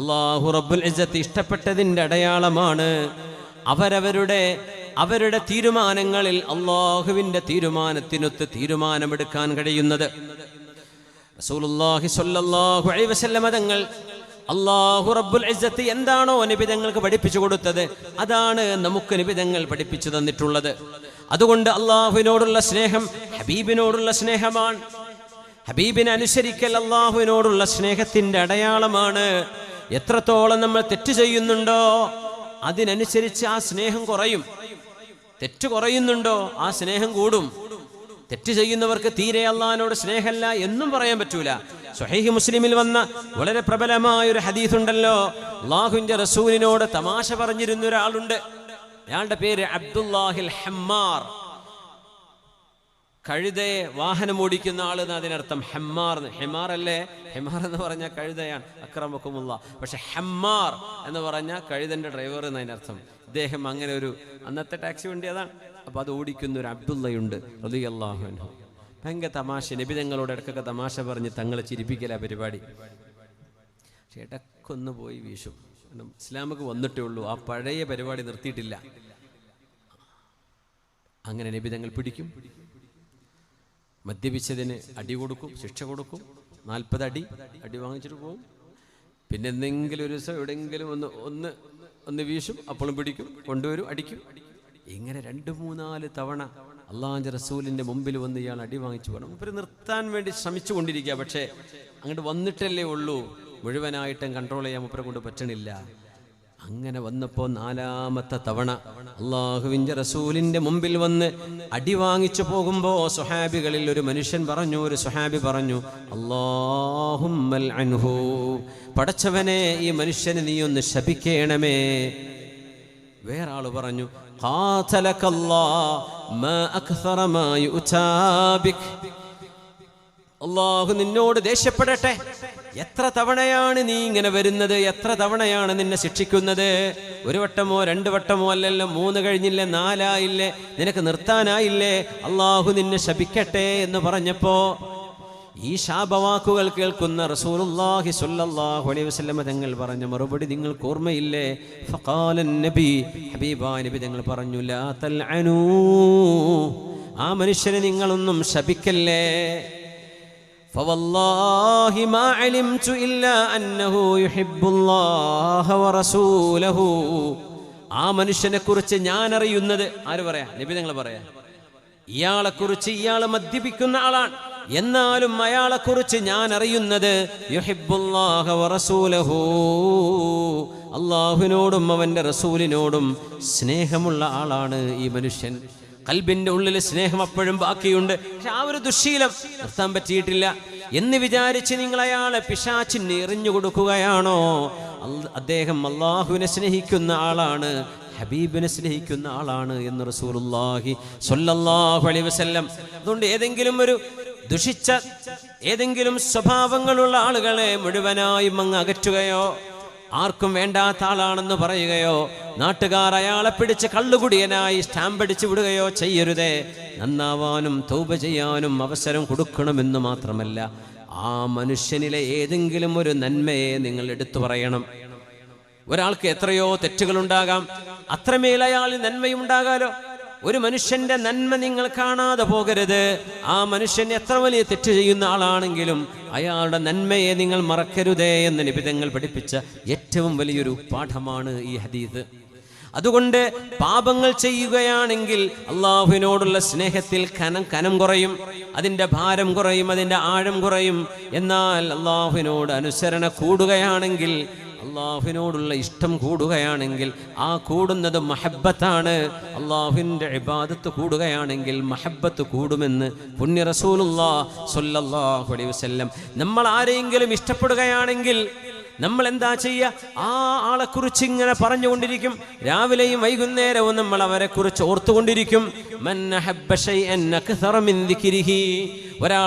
അല്ലാഹു റബ്ബുൽ ഇസ്സത്ത് ഇഷ്ടപ്പെട്ടതിൻ്റെ അടയാളമാണ് അവരുടെ തീരുമാനങ്ങളിൽ അല്ലാഹുവിൻ്റെ തീരുമാനത്തിനൊത്ത് തീരുമാനമെടുക്കാൻ കഴിയുന്നത്. റസൂലുള്ളാഹി സ്വല്ലല്ലാഹു അലൈഹി വസല്ലം തങ്ങൾ അല്ലാഹു റബ്ബുൽ ഇസ്സത്ത് എന്താണോ നബി തങ്ങൾക്ക് പഠിപ്പിച്ചു കൊടുത്തത് അതാണ് നമുക്ക് നബി തങ്ങൾ പഠിപ്പിച്ചു തന്നിട്ടുള്ളത്. അതുകൊണ്ട് അല്ലാഹുവിനോടുള്ള സ്നേഹം ഹബീബിനോടുള്ള സ്നേഹമാണ്. ഹബീബിനെ അനുസരിക്കൽ അല്ലാഹുവിനോടുള്ള സ്നേഹത്തിൻ്റെ അടയാളമാണ്. എത്രത്തോളം നമ്മൾ തെറ്റ് ചെയ്യുന്നുണ്ടോ അതിനനുസരിച്ച് ആ സ്നേഹം കുറയും. തെറ്റ് കുറയുന്നുണ്ടോ ആ സ്നേഹം കൂടും. തെറ്റ് ചെയ്യുന്നവർക്ക് തീരെ അള്ളാഹിനോട് സ്നേഹമല്ല എന്നും പറയാൻ പറ്റൂല. സ്വഹീഹ് മുസ്ലിമിൽ വന്ന വളരെ പ്രബലമായ ഒരു ഹദീസ് ഉണ്ടല്ലോ, അല്ലാഹുവിന്റെ റസൂലിനോട് തമാശ പറഞ്ഞിരുന്ന ഒരാളുണ്ട്. അയാളുടെ പേര് അബ്ദുല്ലാഹിൽ ഹമ്മാർ. കഴുതയെ വാഹനം ഓടിക്കുന്ന ആൾ എന്ന് അതിനർത്ഥം. ഹമ്മാർ, ഹിമാർ അല്ലേ? ഹിമാർ എന്ന് പറഞ്ഞാൽ കഴുതയാണ്, അക്രമക്കുമുള്ള. പക്ഷെ ഹമ്മാർ എന്ന് പറഞ്ഞാൽ കഴുതന്റെ ഡ്രൈവർ എന്നതിനർത്ഥം. ഇദ്ദേഹം അങ്ങനെ ഒരു അന്നത്തെ ടാക്സി വണ്ടി അതാണ്. അപ്പൊ അത് ഓടിക്കുന്ന ഒരു അബ്ദുള്ളയുണ്ട് റളിയല്ലാഹു അൻഹു. ഭയങ്കര തമാശ, നബി തങ്ങളോട് ഇടക്കൊക്കെ തമാശ പറഞ്ഞ് തങ്ങളെ ചിരിപ്പിക്കല പരിപാടി. ചേട്ടക്കൊന്ന് പോയി വീശും. ഇസ്ലാമക്ക് വന്നിട്ടേ ഉള്ളൂ, ആ പഴയ പരിപാടി നിർത്തിയിട്ടില്ല. അങ്ങനെ നബി തങ്ങൾ പിടിക്കും, മദ്യപിച്ചതിന് അടി കൊടുക്കും, ശിക്ഷ കൊടുക്കും, 40 അടി വാങ്ങിച്ചിട്ട് പോകും. പിന്നെ എന്തെങ്കിലും ഒരു ദിവസം എവിടെയെങ്കിലും ഒന്ന് വീശും, അപ്പോഴും പിടിക്കും, കൊണ്ടുവരും, അടിക്കും. ഇങ്ങനെ 2-3-4 തവണ അള്ളാഹുവിന്റെ റസൂലിന്റെ മുമ്പിൽ വന്ന് ഇയാൾ അടി വാങ്ങിച്ചു പോകണം. ഇവർ നിർത്താൻ വേണ്ടി ശ്രമിച്ചു കൊണ്ടിരിക്കുക. പക്ഷേ അങ്ങോട്ട് വന്നിട്ടല്ലേ ഉള്ളൂ, മുഴുവനായിട്ടും കൺട്രോൾ ചെയ്യാൻ മുപ്പരെ കൊണ്ട് പറ്റണില്ല. അങ്ങനെ വന്നപ്പോൾ 4ാമത്തെ തവണ അള്ളാഹുവിന്റെ റസൂലിന്റെ മുമ്പിൽ വന്ന് അടി വാങ്ങിച്ചു പോകുമ്പോൾ സ്വഹാബികളിൽ ഒരു മനുഷ്യൻ പറഞ്ഞു, ഒരു സ്വഹാബി പറഞ്ഞു, അല്ലാഹുമ്മൽ അൻഹു, പടച്ചവനെ ഈ മനുഷ്യനെ നീ ഒന്ന് ശപിക്കണമേ. വേറെ ആള് പറഞ്ഞു, അല്ലാഹു നിന്നോട് ദേഷ്യപ്പെടട്ടെ, എത്ര തവണയാണ് നീ ഇങ്ങനെ വരുന്നത്, എത്ര തവണയാണ് നിന്നെ ശിക്ഷിക്കുന്നത്? 1 വട്ടമോ 2 വട്ടമോ അല്ലല്ലോ, 3 കഴിഞ്ഞില്ലേ, 4 ആയില്ലേ, നിനക്ക് നിർത്താനായില്ലേ? അല്ലാഹു നിന്നെ ശപിക്കട്ടെ എന്ന് പറഞ്ഞപ്പോ ഈ ശാപവാക്കുകൾ കേൾക്കുന്ന റസൂലുള്ളാഹി സ്വല്ലല്ലാഹു അലൈഹി വസല്ലം തങ്ങൾ പറഞ്ഞ മറുപടി നിങ്ങൾക്ക് ഓർമ്മയില്ലേ? ഫഖാലൻ നബി, ഹബീബായ നബി തങ്ങൾ പറഞ്ഞു, ലാ തൽഅനൂ, ആ മനുഷ്യനെ നിങ്ങളൊന്നും ശപിക്കല്ലേ. ഫവല്ലാഹി മാ അലിംതു ഇല്ലാ അന്നഹു യുഹിബ്ബുല്ലാഹ വറസൂലഹു, ആ മനുഷ്യനെ കുറിച്ച് ഞാൻ അറിയുന്നത്, ആര് പറയാ? നബി തങ്ങൾ പറയാ. ഇയാളെക്കുറിച്ച്, ഇയാൾ മദ്യപിക്കുന്ന ആളാണ്, എന്നാലും അയാളെക്കുറിച്ച് ഞാൻ അറിയുന്നത് യുഹിബ്ബുല്ലാഹ വറസൂലഹു, അല്ലാഹുവിനോടും അവന്റെ റസൂലിനോടും സ്നേഹമുള്ള ആളാണ് ഈ മനുഷ്യൻ. ഖൽബിന്റെ ഉള്ളിൽ സ്നേഹം അപ്പോഴും ബാക്കിയുണ്ട്, പക്ഷെ ആ ഒരു ദുശ്ശീലം നിർത്താൻ പറ്റിയിട്ടില്ല എന്ന് വിചാരിച്ച് നിങ്ങൾ അയാളെ പിശാചിന് എറിഞ്ഞു കൊടുക്കുകയാണോ? അദ്ദേഹം അല്ലാഹുവിനെ സ്നേഹിക്കുന്ന ആളാണ്, ഹബീബിനെ സ്നേഹിക്കുന്ന ആളാണ് എന്ന് റസൂലുള്ളാഹി സ്വല്ലല്ലാഹു അലൈഹി വസല്ലം. അതുകൊണ്ട് ഏതെങ്കിലും ഒരു ദുഷിച്ച ഏതെങ്കിലും സ്വഭാവങ്ങളുള്ള ആളുകളെ മുഴുവനായും അങ്ങ് അകറ്റുകയോ, ആർക്കും വേണ്ടാത്ത ആളാണെന്ന് പറയുകയോ, നാട്ടുകാർ അയാളെ പിടിച്ച് കള്ളുകുടിയനായി സ്റ്റാമ്പടിച്ച് വിടുകയോ ചെയ്യരുതേ. നന്നാവാനും തൗബ ചെയ്യാനും അവസരം കൊടുക്കണമെന്ന് മാത്രമല്ല, ആ മനുഷ്യനിലെ ഏതെങ്കിലും ഒരു നന്മയെ നിങ്ങൾ എടുത്തു പറയണം. ഒരാൾക്ക് എത്രയോ തെറ്റുകളുണ്ടാകാം, അത്രമേൽ അയാളിൽ നന്മയുണ്ടാകാലോ. ഒരു മനുഷ്യന്റെ നന്മ നിങ്ങൾ കാണാതെ പോകരുത്. ആ മനുഷ്യൻ എത്ര വലിയ തെറ്റ് ചെയ്യുന്ന ആളാണെങ്കിലും അയാളുടെ നന്മയെ നിങ്ങൾ മറക്കരുതേ എന്ന് നബി തങ്ങൾ പഠിപ്പിച്ച ഏറ്റവും വലിയൊരു പാഠമാണ് ഈ ഹദീസ്. അതുകൊണ്ട് പാപങ്ങൾ ചെയ്യുകയാണെങ്കിൽ അള്ളാഹുവിനോടുള്ള സ്നേഹത്തിൽ കനം കുറയും, അതിൻ്റെ ഭാരം കുറയും, അതിൻ്റെ ആഴം കുറയും. എന്നാൽ അള്ളാഹുവിനോട് അനുസരണ കൂടുകയാണെങ്കിൽ, അള്ളാഹുവിനോടുള്ള ഇഷ്ടം കൂടുകയാണെങ്കിൽ, ആ കൂടുന്നത് മഹബ്ബത്താണ്. അള്ളാഹുവിൻ്റെ ഇബാദത്ത് കൂടുകയാണെങ്കിൽ മഹബ്ബത്ത് കൂടുമെന്ന് പുണ്യ റസൂലുള്ളാഹി സ്വല്ലല്ലാഹു അലൈഹി വസല്ലം. നമ്മൾ ആരെയെങ്കിലും ഇഷ്ടപ്പെടുകയാണെങ്കിൽ നമ്മൾ എന്താ ചെയ്യുക? ആ ആളെക്കുറിച്ച് ഇങ്ങനെ പറഞ്ഞുകൊണ്ടിരിക്കും. രാവിലെയും വൈകുന്നേരവും നമ്മൾ അവരെക്കുറിച്ച് ഓർത്തുകൊണ്ടിരിക്കും.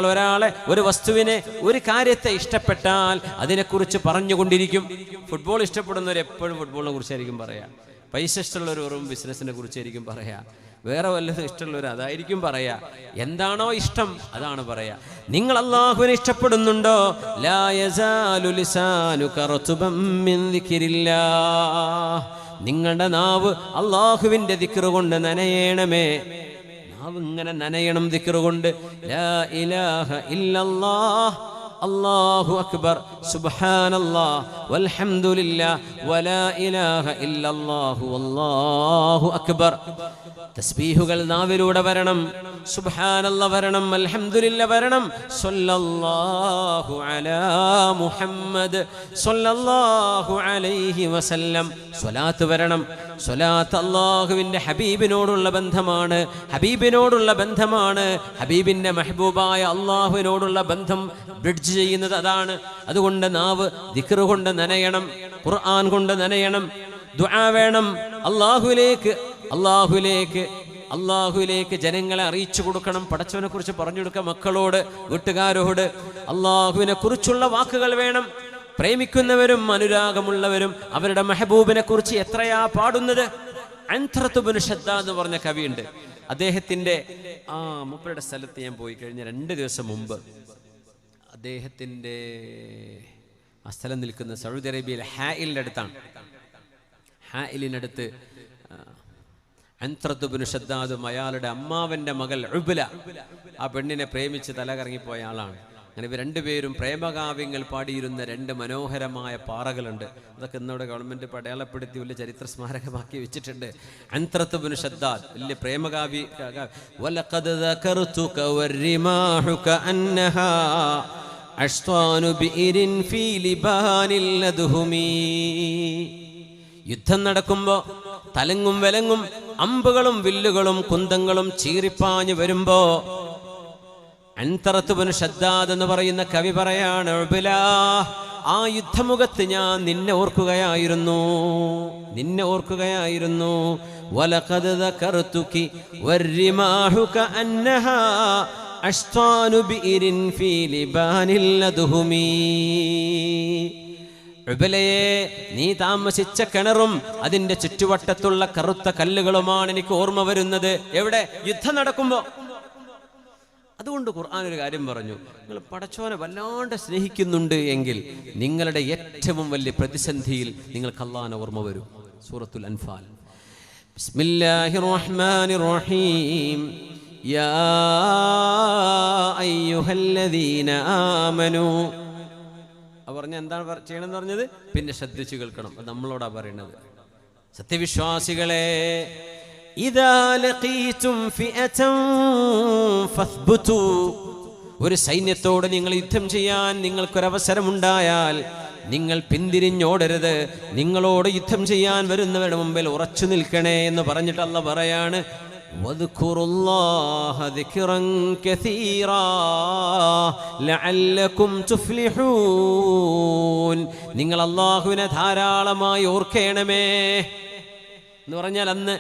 ഒരാളെ, ഒരു വസ്തുവിനെ, ഒരു കാര്യത്തെ ഇഷ്ടപ്പെട്ടാൽ അതിനെക്കുറിച്ച് പറഞ്ഞുകൊണ്ടിരിക്കും. ഫുട്ബോൾ ഇഷ്ടപ്പെടുന്നവർ എപ്പോഴും ഫുട്ബോളിനെ കുറിച്ചായിരിക്കും പറയാ. പൈസ ഇഷ്ടമുള്ളവർ വെറും ബിസിനസിനെ കുറിച്ചായിരിക്കും പറയാ. വേറെ വല്ലതും ഇഷ്ടമുള്ളവർ അതായിരിക്കും പറയാ. എന്താണോ ഇഷ്ടം അതാണ് പറയാ. നിങ്ങൾ അല്ലാഹുവിനെ ഇഷ്ടപ്പെടുന്നുണ്ടോ? ലാ യസാലു ലിസാനുക റത്ബൻ മിൻ ദിക്രില്ലാഹ്. നിങ്ങളുടെ നാവ് അല്ലാഹുവിന്റെ ദിക്ർ കൊണ്ട് നനയണമേ. നാവ് ഇങ്ങനെ നനയണം ദിക്ർ കൊണ്ട്. ലാ ഇലാഹ ഇല്ലല്ലാഹ് അല്ലാഹു അക്ബർ സുബ്ഹാനല്ലാഹ് വൽഹംദുലില്ലാഹ് വലാ ഇലാഹ ഇല്ലല്ലാഹു വല്ലാഹു അക്ബർ. തസ്ബീഹുകൾ നാവിലൂടെ വരണം. സുബ്ഹാനല്ലാഹ് വരണം, അൽഹംദുലില്ലാഹ് വരണം, സ്വല്ലല്ലാഹു അലാ മുഹമ്മദ് സ്വല്ലല്ലാഹു അലൈഹി വസല്ലം സ്വലാത്ത് വരണം. സ്വലാത്ത് അല്ലാഹുവിൻ്റെ ഹബീബിനോടുള്ള ബന്ധമാണ്, ഹബീബിനോടുള്ള ബന്ധമാണ്. ഹബീബിൻ്റെ മെഹബൂബായ അല്ലാഹുവിനോടുള്ള ബന്ധം ബ്രിഡ്ജ് ചെയ്യുന്നത് അതാണ്. അതുകൊണ്ട് നാവ് ദിക്ർ കൊണ്ട് നനയണം, ഖുർആൻ കൊണ്ട് നനയണം, ദുആ വേണം. അല്ലാഹുവിലേക്ക് ജനങ്ങളെ അറിയിച്ചു കൊടുക്കണം. പടച്ചവനെ കുറിച്ച് പറഞ്ഞു കൊടുക്കുക മക്കളോട്, വീട്ടുകാരോട്. അല്ലാഹുവിനെ കുറിച്ചുള്ള വാക്കുകൾ വേണം. പ്രേമിക്കുന്നവരും അനുരാഗമുള്ളവരും അവരുടെ മെഹബൂബിനെ കുറിച്ച് എത്രയാ പാടുന്നത്. അൻത്രത്ത് ഇബ്നു ഷദ്ദാദ് എന്ന് പറഞ്ഞ കവിയുണ്ട്. അദ്ദേഹത്തിൻ്റെ മൂപ്പരുടെ സ്ഥലത്ത് ഞാൻ പോയി കഴിഞ്ഞ 2 ദിവസം മുമ്പ്. അദ്ദേഹത്തിൻ്റെ ആ സ്ഥലം നിൽക്കുന്ന സൗദി അറേബ്യയിലെ ഹായിലിൻ്റെ അടുത്താണ്. ഹായിലിനടുത്ത് അൻത്രത്ത് ഇബ്നു ഷദ്ദാദും അയാളുടെ അമ്മാവൻ്റെ മകൾ ഉബ്ല, ആ പെണ്ണിനെ പ്രേമിച്ച് തലകറങ്ങിപ്പോയ ആളാണ്. അങ്ങനെ ഇവർ രണ്ടുപേരും പ്രേമകാവ്യങ്ങൾ പാടിയിരുന്ന 2 മനോഹരമായ പാറകളുണ്ട്. അതൊക്കെ ഇന്നോടെ ഗവൺമെൻറ് അടയാളപ്പെടുത്തി വലിയ ചരിത്ര സ്മാരകമാക്കി വെച്ചിട്ടുണ്ട്. അൻത്രത്ത് ഇബ്നു ഷദ്ദാദ് വലിയ പ്രേമകാവ്യ. വലഖദ് ദകർതുക വരിമാഹുക അന്നഹാ അഷ്താനു ബിഇരിൻ ഫീ ലിബാനിൽ അദ്ഹുമി. യുദ്ധം നടക്കുമ്പോൾ തലങ്ങും വിലങ്ങും അമ്പുകളും വില്ലുകളും കുന്തങ്ങളും ചീറിപ്പാഞ്ഞു വരുമ്പോ അൻതറത്ത് ഇബ്നു ഷദ്ദാദ് എന്ന് പറയുന്ന കവി പറയാണ്, ഉബ്ലാ, ആ യുദ്ധമുഖത്ത് ഞാൻ നിന്നെ ഓർക്കുകയായിരുന്നു. വലഖദ് ദകർതുകി വരിമാഹുക അന്നഹാ അഷ്താനു ബിഇരിൻ ഫീ ലിബാനിൽ അദ്ഹുമി. ഉബ്ലയെ, നീ താമസിച്ച കിണറും അതിൻ്റെ ചുറ്റുവട്ടത്തുള്ള കറുത്ത കല്ലുകളുമാണ് എനിക്ക് ഓർമ്മ വരുന്നത്. എവിടെ? യുദ്ധം നടക്കുമ്പോൾ. അതുകൊണ്ട് ഖുർആൻ ഒരു കാര്യം പറഞ്ഞു, നിങ്ങൾ പടച്ചോനെ വല്ലാണ്ട് സ്നേഹിക്കുന്നുണ്ട് എങ്കിൽ നിങ്ങളുടെ ഏറ്റവും വലിയ പ്രതിസന്ധിയിൽ നിങ്ങൾക്ക് അല്ലാഹുവിനെ ഓർമ്മ വരും. സൂറത്തുൽ അൻഫാൽ. ബിസ്മില്ലാഹിർ റഹ്മാനിർ റഹീം. യാ അയ്യുഹല്ലദീന ആമനൂ. പറഞ്ഞ എന്താണ് ചെയ്യണമെന്ന് പറഞ്ഞത്? പിന്നെ ശ്രദ്ധിച്ചു കേൾക്കണം. നമ്മളോടാ പറയുന്നത്. സത്യവിശ്വാസികളെ, ഇദാ ലഖീതും ഫിഅതൻ ഫസ്ബുതു. ഒരു സൈന്യത്തോട് നിങ്ങൾ യുദ്ധം ചെയ്യാൻ നിങ്ങൾക്കൊരവസരമുണ്ടായാൽ നിങ്ങൾ പിന്തിരിഞ്ഞോടരുത്. നിങ്ങളോട് യുദ്ധം ചെയ്യാൻ വരുന്നവരുടെ മുമ്പിൽ ഉറച്ചു നിൽക്കണേ എന്ന് പറഞ്ഞിട്ട് അല്ലാഹ് പറയാണ്, വദ്കുറുല്ലാഹ ദിക്റൻ കസീറാ ലഅല്ലകും തുഫ്ലിഹൂൻ. നിങ്ങൾ അല്ലാഹുവിനെ ധാരാളമായി ഓർക്കണമേ എന്ന് പറഞ്ഞാൽ, അന്ന്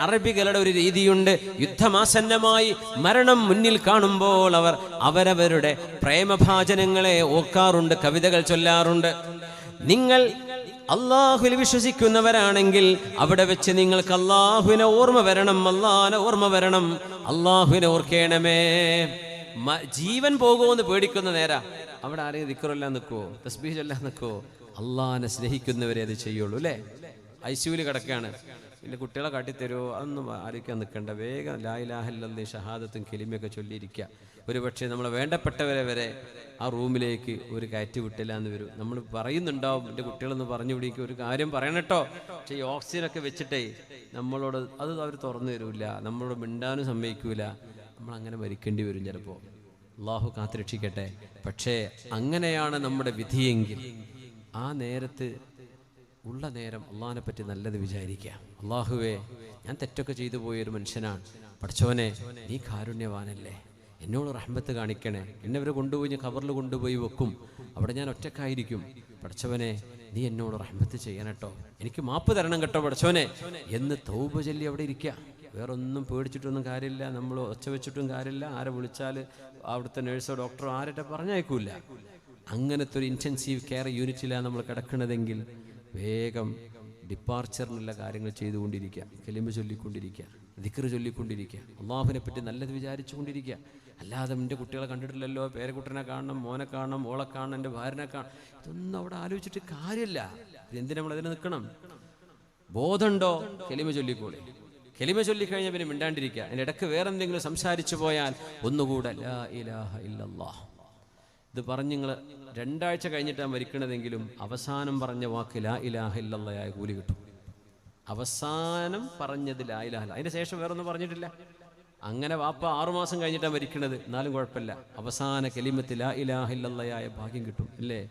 അറബികളുടെ ഒരു രീതിയുണ്ട്. യുദ്ധമാസന്നമായി മരണം മുന്നിൽ കാണുമ്പോൾ അവർ അവരവരുടെ പ്രേമഭാജനങ്ങളെ ഓർക്കാറുണ്ട്, കവിതകൾ ചൊല്ലാറുണ്ട്. നിങ്ങൾ അല്ലാഹുവിൽ വിശ്വസിക്കുന്നവരാണെങ്കിൽ അവിടെ വെച്ച് നിങ്ങൾക്ക് അല്ലാഹുവിനെ ഓർമ്മ വരണം, അല്ലാഹുവിനെ ഓർക്കണമേ. ജീവൻ പോകുമെന്ന് പേടിക്കുന്ന നേരാ അവിടെ ആരെയും ദിക്റെല്ലാം നിൽക്കുവോ, തസ്ബീഹ് ചൊല്ലാൻ നിൽക്കുവോ? അല്ലാഹുവിനെ സ്നേഹിക്കുന്നവരെ അത് ചെയ്യുള്ളൂ. അല്ലേ? ഐസിയുവിൽ കിടക്കുകയാണ്, പിന്നെ കുട്ടികളെ കാട്ടിത്തരുമോ? അതൊന്നും ആലോചിക്കാൻ നിൽക്കണ്ട. വേഗം ലാ ഇലാഹ ഇല്ലല്ലാഹ് ഷഹാദത്തും കലിമയൊക്കെ ചൊല്ലിയിരിക്കുക. ഒരു പക്ഷേ നമ്മളെ വേണ്ടപ്പെട്ടവരെ വരെ ആ റൂമിലേക്ക് ഒരു കയറ്റി വിട്ടില്ല എന്ന് വരും. നമ്മൾ പറയുന്നുണ്ടാവും, എൻ്റെ കുട്ടികളൊന്ന് പറഞ്ഞു പിടിക്കുക, ഒരു കാര്യം പറയണട്ടോ. പക്ഷേ ഈ ഓക്സിജനൊക്കെ വെച്ചിട്ടേ നമ്മളോട് അത് അവർ തുറന്നു തരൂല, നമ്മളോട് മിണ്ടാനും സമ്മതിക്കൂല. നമ്മളങ്ങനെ മരിക്കേണ്ടി വരും ചിലപ്പോൾ. അള്ളാഹു കാത്തുരക്ഷിക്കട്ടെ. പക്ഷേ അങ്ങനെയാണ് നമ്മുടെ വിധിയെങ്കിൽ ആ നേരത്ത് ഉള്ള നേരം അള്ളാഹിനെ പറ്റി നല്ലത് വിചാരിക്കുക. അള്ളാഹുവേ, ഞാൻ തെറ്റൊക്കെ ചെയ്തു പോയൊരു മനുഷ്യനാണ്. പടച്ചോനെ, നീ കാരുണ്യവാനല്ലേ, എന്നോട് റഹ്മത്ത് കാണിക്കണേ. എന്നെ അവരെ കൊണ്ടുപോയി ഞാൻ ഖബറിൽ കൊണ്ടുപോയി വെക്കും, അവിടെ ഞാൻ ഒറ്റക്കായിരിക്കും. പടച്ചവനെ, നീ എന്നോട് റഹ്മത്ത് ചെയ്യണട്ടോ, എനിക്ക് മാപ്പ് തരണം കേട്ടോ പടച്ചോനെ എന്ന് തൗബ ചൊല്ലി അവിടെ ഇരിക്കുക. വേറൊന്നും പേടിച്ചിട്ടൊന്നും കാര്യമില്ല, നമ്മൾ ഒച്ച വെച്ചിട്ടും കാര്യമില്ല. ആരെ വിളിച്ചാൽ അവിടുത്തെ നേഴ്സോ ഡോക്ടറോ ആരുടെ പറഞ്ഞയക്കൂല. അങ്ങനത്തെ ഒരു ഇൻറ്റൻസീവ് കെയർ യൂണിറ്റിലാണ് നമ്മൾ കിടക്കുന്നതെങ്കിൽ വേഗം ഡിപ്പാർച്ചറിനുള്ള കാര്യങ്ങൾ ചെയ്തുകൊണ്ടിരിക്കുക, കലിമ ചൊല്ലിക്കൊണ്ടിരിക്കുക, ദിക്ർ ചൊല്ലിക്കൊണ്ടിരിക്കുക, അള്ളാഹുവിനെ പറ്റി നല്ലത് വിചാരിച്ചു കൊണ്ടിരിക്കുക. അല്ലാതെ എൻ്റെ കുട്ടികളെ കണ്ടിട്ടില്ലല്ലോ, പേരക്കുട്ടനെ കാണണം, മോനെ കാണണം, മോളെ കാണണം, എൻ്റെ ഭാര്യനെ കാണണം, ഇതൊന്നും അവിടെ ആലോചിച്ചിട്ട് കാര്യമില്ല. എന്തിനാ നമ്മളതിന് നിൽക്കണം? ബോധമുണ്ടോ? കലിമ ചൊല്ലിക്കൂടെ? കലിമ ചൊല്ലിക്കഴിഞ്ഞാൽ പിന്നെ മിണ്ടാണ്ടിരിക്കുക. അതിൻ്റെ ഇടയ്ക്ക് വേറെ എന്തെങ്കിലും സംസാരിച്ചു പോയാൽ ഒന്നുകൂടെ ലാ ഇലാഹ ഇല്ലല്ലാഹ് ഇത് പറഞ്ഞ് നിങ്ങൾ 2 ആഴ്ച കഴിഞ്ഞിട്ടാണ് മരിക്കണതെങ്കിലും അവസാനം പറഞ്ഞ വാക്ക് ലാ ഇലാഹ ഇല്ലല്ലാഹ് കൂലി കിട്ടും. അവസാനം പറഞ്ഞത് ലാ ഇലാഹ ഇല്ല, അതിൻ്റെ ശേഷം വേറൊന്നും പറഞ്ഞിട്ടില്ല. അങ്ങനെ വാപ്പ 6 മാസം കഴിഞ്ഞിട്ടാണ് മരിക്കണത്, എന്നാലും കുഴപ്പമില്ല, അവസാന കലിമത്ത് ലാ ഇലാഹ ഇല്ലല്ലാഹ് ഭാഗ്യം കിട്ടും, ഇല്ലേ?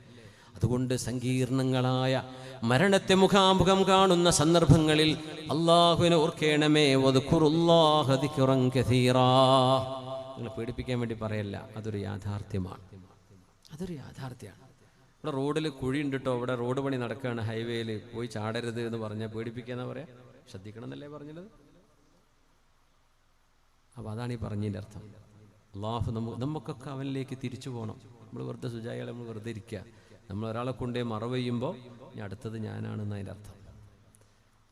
അതുകൊണ്ട് സങ്കീർണങ്ങളായ മരണത്തെ മുഖാമുഖം കാണുന്ന സന്ദർഭങ്ങളിൽ അള്ളാഹുവിനെ ഓർക്കേണമേ. വദ്കുറുല്ലാഹ ദിക്റൻ കസീറാ. നിങ്ങളെ പേടിപ്പിക്കാൻ വേണ്ടി പറയല്ല, അതൊരു യാഥാർത്ഥ്യമാണ്. അതൊരു യാഥാർത്ഥ്യമാണ്. ഇവിടെ റോഡിൽ കുഴി ഉണ്ട് കേട്ടോ, ഇവിടെ റോഡ് പണി നടക്കുകയാണ്, ഹൈവേയിൽ പോയി ചാടരുത് എന്ന് പറഞ്ഞാൽ പേടിപ്പിക്കാന്നാ പറയാ? ശ്രദ്ധിക്കണം എന്നല്ലേ പറഞ്ഞത്? അപ്പോൾ അതാണ് ഈ പറഞ്ഞതിൻ്റെ അർത്ഥം. അള്ളാഹു നമുക്കൊക്കെ അവനിലേക്ക് തിരിച്ചു പോകണം. നമ്മൾ വെറുതെ സുജായികളെ നമ്മൾ വെറുതെ ഇരിക്കുക. നമ്മൾ ഒരാളെ കൊണ്ടേ മറവ് ചെയ്യുമ്പോൾ ഞാൻ അടുത്തത് ഞാനാണെന്ന് അതിൻ്റെ അർത്ഥം.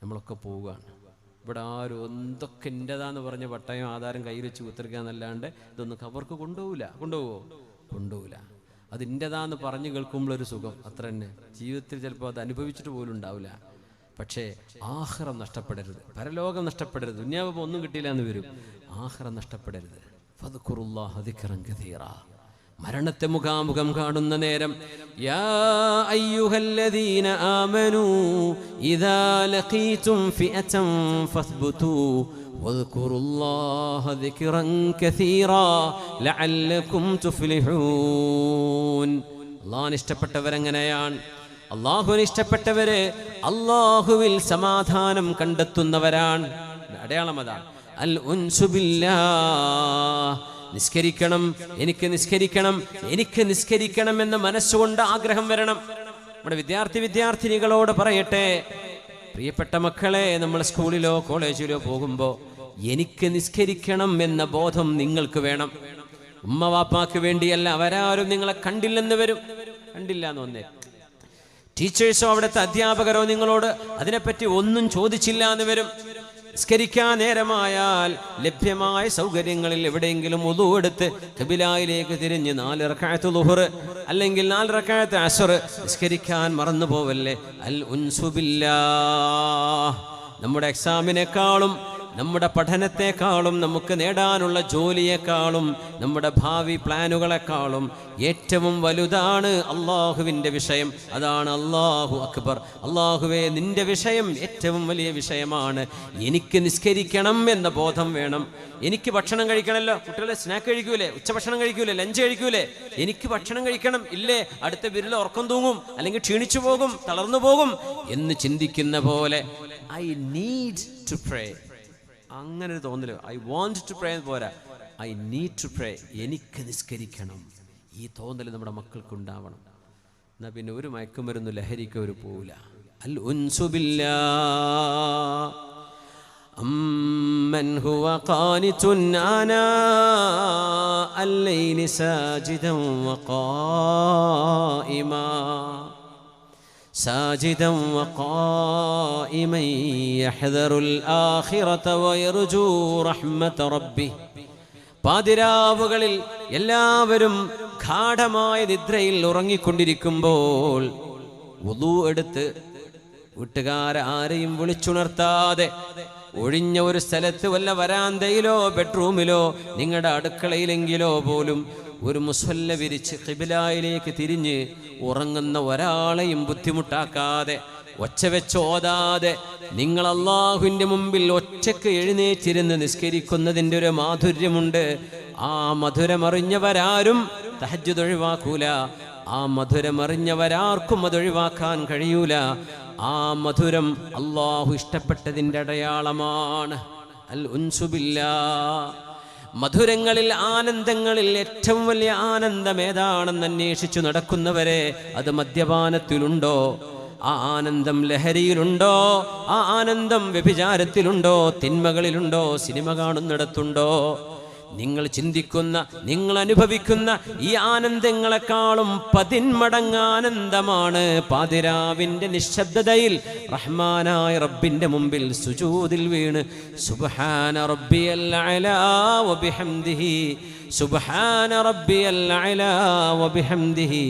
നമ്മളൊക്കെ പോവുകയാണ്. ഇവിടെ ആരും എന്തൊക്കെ എൻ്റെതാന്ന് പറഞ്ഞ പട്ടയം ആധാരം കയ്യിൽ വെച്ച് കുത്തിരിക്കുക എന്നല്ലാണ്ട് ഇതൊന്നും കവർക്ക് കൊണ്ടുപോകില്ല. അത് എൻ്റെതാന്ന് പറഞ്ഞു കേൾക്കുമ്പോഴൊരു സുഖം അത്ര തന്നെ. ജീവിതത്തിൽ ചിലപ്പോൾ അത് അനുഭവിച്ചിട്ട് പോലും ഉണ്ടാവില്ല. പക്ഷേ ആഖിറം നഷ്ടപ്പെടരുത്, പരലോകം നഷ്ടപ്പെടരുത്. ദുനിയാവ് ഒന്നും കിട്ടിയില്ല എന്ന് വരും, ആഖിറം നഷ്ടപ്പെടരുത്. ഫദ്കുറുല്ലാഹ ദിക്റൻ കസീറാ. മരണത്തെ മുഖാമുഖം കാണുന്ന നേരം യാ അയ്യുഹല്ലദീന ആമനൂ ഇദാ ലഖീതും ഫിഅതൻ ഫസ്ബുതൂ വദ്കുറുല്ലാഹ ദിക്റൻ കസീറാ ലഅല്ലകും തുഫ്ലിഹൂൻ. അല്ലാഹുവിനെ ഇഷ്ടപ്പെട്ടവരെങ്ങനെയാണ്? അല്ലാഹുവിനെ ഇഷ്ടപ്പെട്ടവര് അല്ലാഹുവിൽ സമാധാനം കണ്ടെത്തുന്നവരാണ്. അടയാളം അതാണ്, അൽ ഉൻസു ബില്ലാഹ്. നിസ്കരിക്കണം, എനിക്ക് നിസ്കരിക്കണം എന്ന മനസ്സുകൊണ്ട് ആഗ്രഹം വരണം. നമ്മുടെ വിദ്യാർത്ഥിനികളോട് പറയട്ടെ, പ്രിയപ്പെട്ട മക്കളെ, നമ്മൾ സ്കൂളിലോ കോളേജിലോ പോകുമ്പോൾ എനിക്ക് നിസ്കരിക്കണം എന്ന ബോധം നിങ്ങൾക്ക് വേണം. ഉമ്മ വാപ്പാക്ക് വേണ്ടിയല്ല. അവരാരും നിങ്ങളെ കണ്ടില്ലെന്ന് വരും, കണ്ടില്ല എന്ന് വന്നേ. ടീച്ചേഴ്സോ അവിടുത്തെ അധ്യാപകരോ നിങ്ങളോട് അതിനെപ്പറ്റി ഒന്നും ചോദിച്ചില്ല എന്ന് വരും. നിസ്കരിക്കാൻ നേരമായാൽ ലഭ്യമായ സൗകര്യങ്ങളിൽ എവിടെയെങ്കിലും വുളു എടുത്ത് ഖിബിലയിലേക്ക് തിരിഞ്ഞ് 4 റക്അത്ത് ളുഹർ അല്ലെങ്കിൽ 4 റക്അത്ത് അസ്ർ നിസ്കരിക്കാൻ മറന്നു പോവല്ലേ. അൽ ഉൻസു ബില്ലാഹ്. നമ്മുടെ എക്സാമിനേക്കാളും നമ്മുടെ പഠനത്തെക്കാളും നമുക്ക് നേടാനുള്ള ജോലിയെക്കാളും നമ്മുടെ ഭാവി പ്ലാനുകളെക്കാളും ഏറ്റവും വലുതാണ് അള്ളാഹുവിൻ്റെ വിഷയം. അതാണ് അല്ലാഹു അക്ബർ. അള്ളാഹുവേ, നിന്റെ വിഷയം ഏറ്റവും വലിയ വിഷയമാണ്. എനിക്ക് നിസ്കരിക്കണം എന്ന ബോധം വേണം. എനിക്ക് ഭക്ഷണം കഴിക്കണമല്ലോ. കുട്ടികളെ സ്നാക്ക് കഴിക്കൂലേ, ഉച്ചഭക്ഷണം കഴിക്കൂലേ, ലഞ്ച് കഴിക്കൂലേ? എനിക്ക് ഭക്ഷണം കഴിക്കണം, ഇല്ലേ അടുത്ത വിരൽ ഉറക്കം തൂങ്ങും, അല്ലെങ്കിൽ ക്ഷീണിച്ചു പോകും, തളർന്നു പോകും എന്ന് ചിന്തിക്കുന്ന പോലെ ഐ നീഡ് ടു പ്രേ. അങ്ങനെ ഒരു തോന്നല്, ഐ വാണ്ട് ടു പ്രേ പോരാ, ഐ നീഡ് ടു പ്രേ. എനിക്ക് നിസ്കരിക്കണം, ഈ തോന്നൽ നമ്മുടെ മക്കൾക്ക് ഉണ്ടാവണം. എന്നാൽ പിന്നെ ഒരു മയക്കുമരുന്ന് ലഹരിക്ക് അവർ പോവില്ല. അൽ ഉൻസു ബില്ലാഹ്. അമ്മൻ ഹുവ ഖാനിതുൻ ആനാ അൽ-ലൈലി സാജിദൻ വഖായിമാ സാജിദൻ വഖായിമൻ യഹ്ദറുൽ ആഖിറത വയർജൂ റഹ്മത റബ്ബിഹി. പാതിരാവുകളിൽ എല്ലാവരും ഗാഢമായ നിദ്രയിൽ ഉറങ്ങിക്കൊണ്ടിരിക്കുമ്പോൾ വുളു എടുത്ത് വീട്ടുകാരാരെയും വിളിച്ചുണർത്താതെ ഒഴിഞ്ഞ ഒരു സ്ഥലത്ത്, വല്ല വരാന്തയിലോ ബെഡ്റൂമിലോ നിങ്ങളുടെ അടുക്കളയിലെങ്കിലോ പോലും ഒരു മുസല്ല വിരിച്ച് ഖിബിലയിലേക്ക് തിരിഞ്ഞ് ഉറങ്ങുന്ന ഒരാളെയും ബുദ്ധിമുട്ടാക്കാതെ, ഒച്ച വെച്ച് ഓതാതെ നിങ്ങൾ അള്ളാഹുവിൻ്റെ മുമ്പിൽ ഒറ്റക്ക് എഴുന്നേറ്റിരുന്ന് നിസ്കരിക്കുന്നതിൻ്റെ ഒരു മാധുര്യമുണ്ട്. ആ മധുരമറിഞ്ഞവരാരും തഹജ്ജുദ് ഒഴിവാക്കൂല. ആ മധുരമറിഞ്ഞവരാർക്കും അതൊഴിവാക്കാൻ കഴിയൂല. ആ മധുരം അള്ളാഹു ഇഷ്ടപ്പെട്ടതിൻ്റെ അടയാളമാണ്. അൽ ഉൻസു ബില്ലാഹ്. മധുരങ്ങളിൽ, ആനന്ദങ്ങളിൽ ഏറ്റവും വലിയ ആനന്ദം ഏതാണെന്ന് അന്വേഷിച്ചു നടക്കുന്നവരെ, അത് മദ്യപാനത്തിലുണ്ടോ? ആ ആനന്ദം ലഹരിയിലുണ്ടോ? ആ ആനന്ദം വ്യഭിചാരത്തിലുണ്ടോ? തിന്മകളിലുണ്ടോ? സിനിമ കാണുന്നിടത്തുണ്ടോ? നിങ്ങൾ ചിന്തിക്കുന്ന, നിങ്ങൾ അനുഭവിക്കുന്ന ഈ ആനന്ദങ്ങളെക്കാളും 10 മടങ്ങ് ആനന്ദമാണ് പാതിരാവിന്റെ നിശബ്ദതയിൽ റഹ്മാനായ റബ്ബിന്റെ മുമ്പിൽ സുജൂദിൽ വീണ് സുബ്ഹാന റബ്ബിയൽ അലാ വബിഹംദിഹി സുബ്ഹാന റബ്ബിയൽ അലാ വബിഹംദിഹി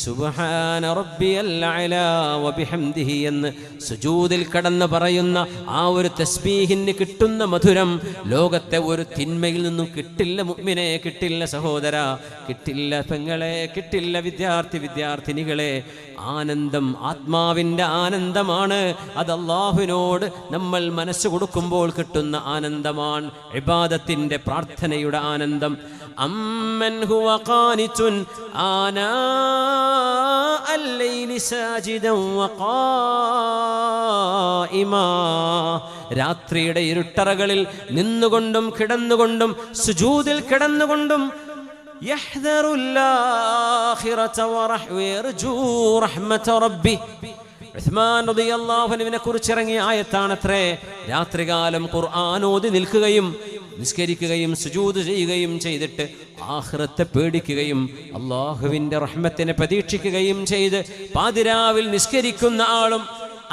സുബ്ഹാന റബ്ബിയൽ അലാ വബിഹംദിഹി എന്ന് സുജൂദിൽ കടന്ന് പറയുന്ന ആ ഒരു തസ്ബീഹിന് കിട്ടുന്ന മധുരം ലോകത്തെ ഒരു തിന്മയിൽ നിന്നും കിട്ടില്ല. മുഅ്മിനെ, കിട്ടില്ല സഹോദര, കിട്ടില്ല പെങ്ങളെ, കിട്ടില്ല വിദ്യാർത്ഥിനികളെ. ആനന്ദം ആത്മാവിൻ്റെ ആനന്ദമാണ്. അത് അല്ലാഹുവിനോട് നമ്മൾ മനസ്സ് കൊടുക്കുമ്പോൾ കിട്ടുന്ന ആനന്ദമാണ്. ഇബാദത്തിൻ്റെ, പ്രാർത്ഥനയുടെ ആനന്ദം. അമ്മൻ ഹുവ ഖാനിതുൻ ആനാ അൽ-ലൈലി സാജിദൻ വഖായിമാ, രാത്രിയുടെ ഇരുട്ടറകളിൽ നിന്നുകൊണ്ടും കിടന്നുകൊണ്ടും സുജൂദിൽ കിടന്നുകൊണ്ടും യഹ്ദറുൽ ആഖിറത വയർജൂ റഹ്മത റബ്ബി. ഉസ്മാൻ റളിയല്ലാഹു അൻഹുവിനെ കുറിച്ച് ഇറങ്ങിയ ആയത്താണത്രേ. രാത്രികാലം ഖുർആൻ ഓതി നിൽക്കുകയും നിസ്കരിക്കുകയും സുജൂദ് ചെയ്യുകയും ചെയ്തിട്ട് ആഖിറത്തെ പേടിക്കുകയും അല്ലാഹുവിൻ്റെ റഹ്മത്തിനെ പ്രതീക്ഷിക്കുകയും ചെയ്ത് പാതിരാവിൽ നിസ്കരിക്കുന്ന ആളും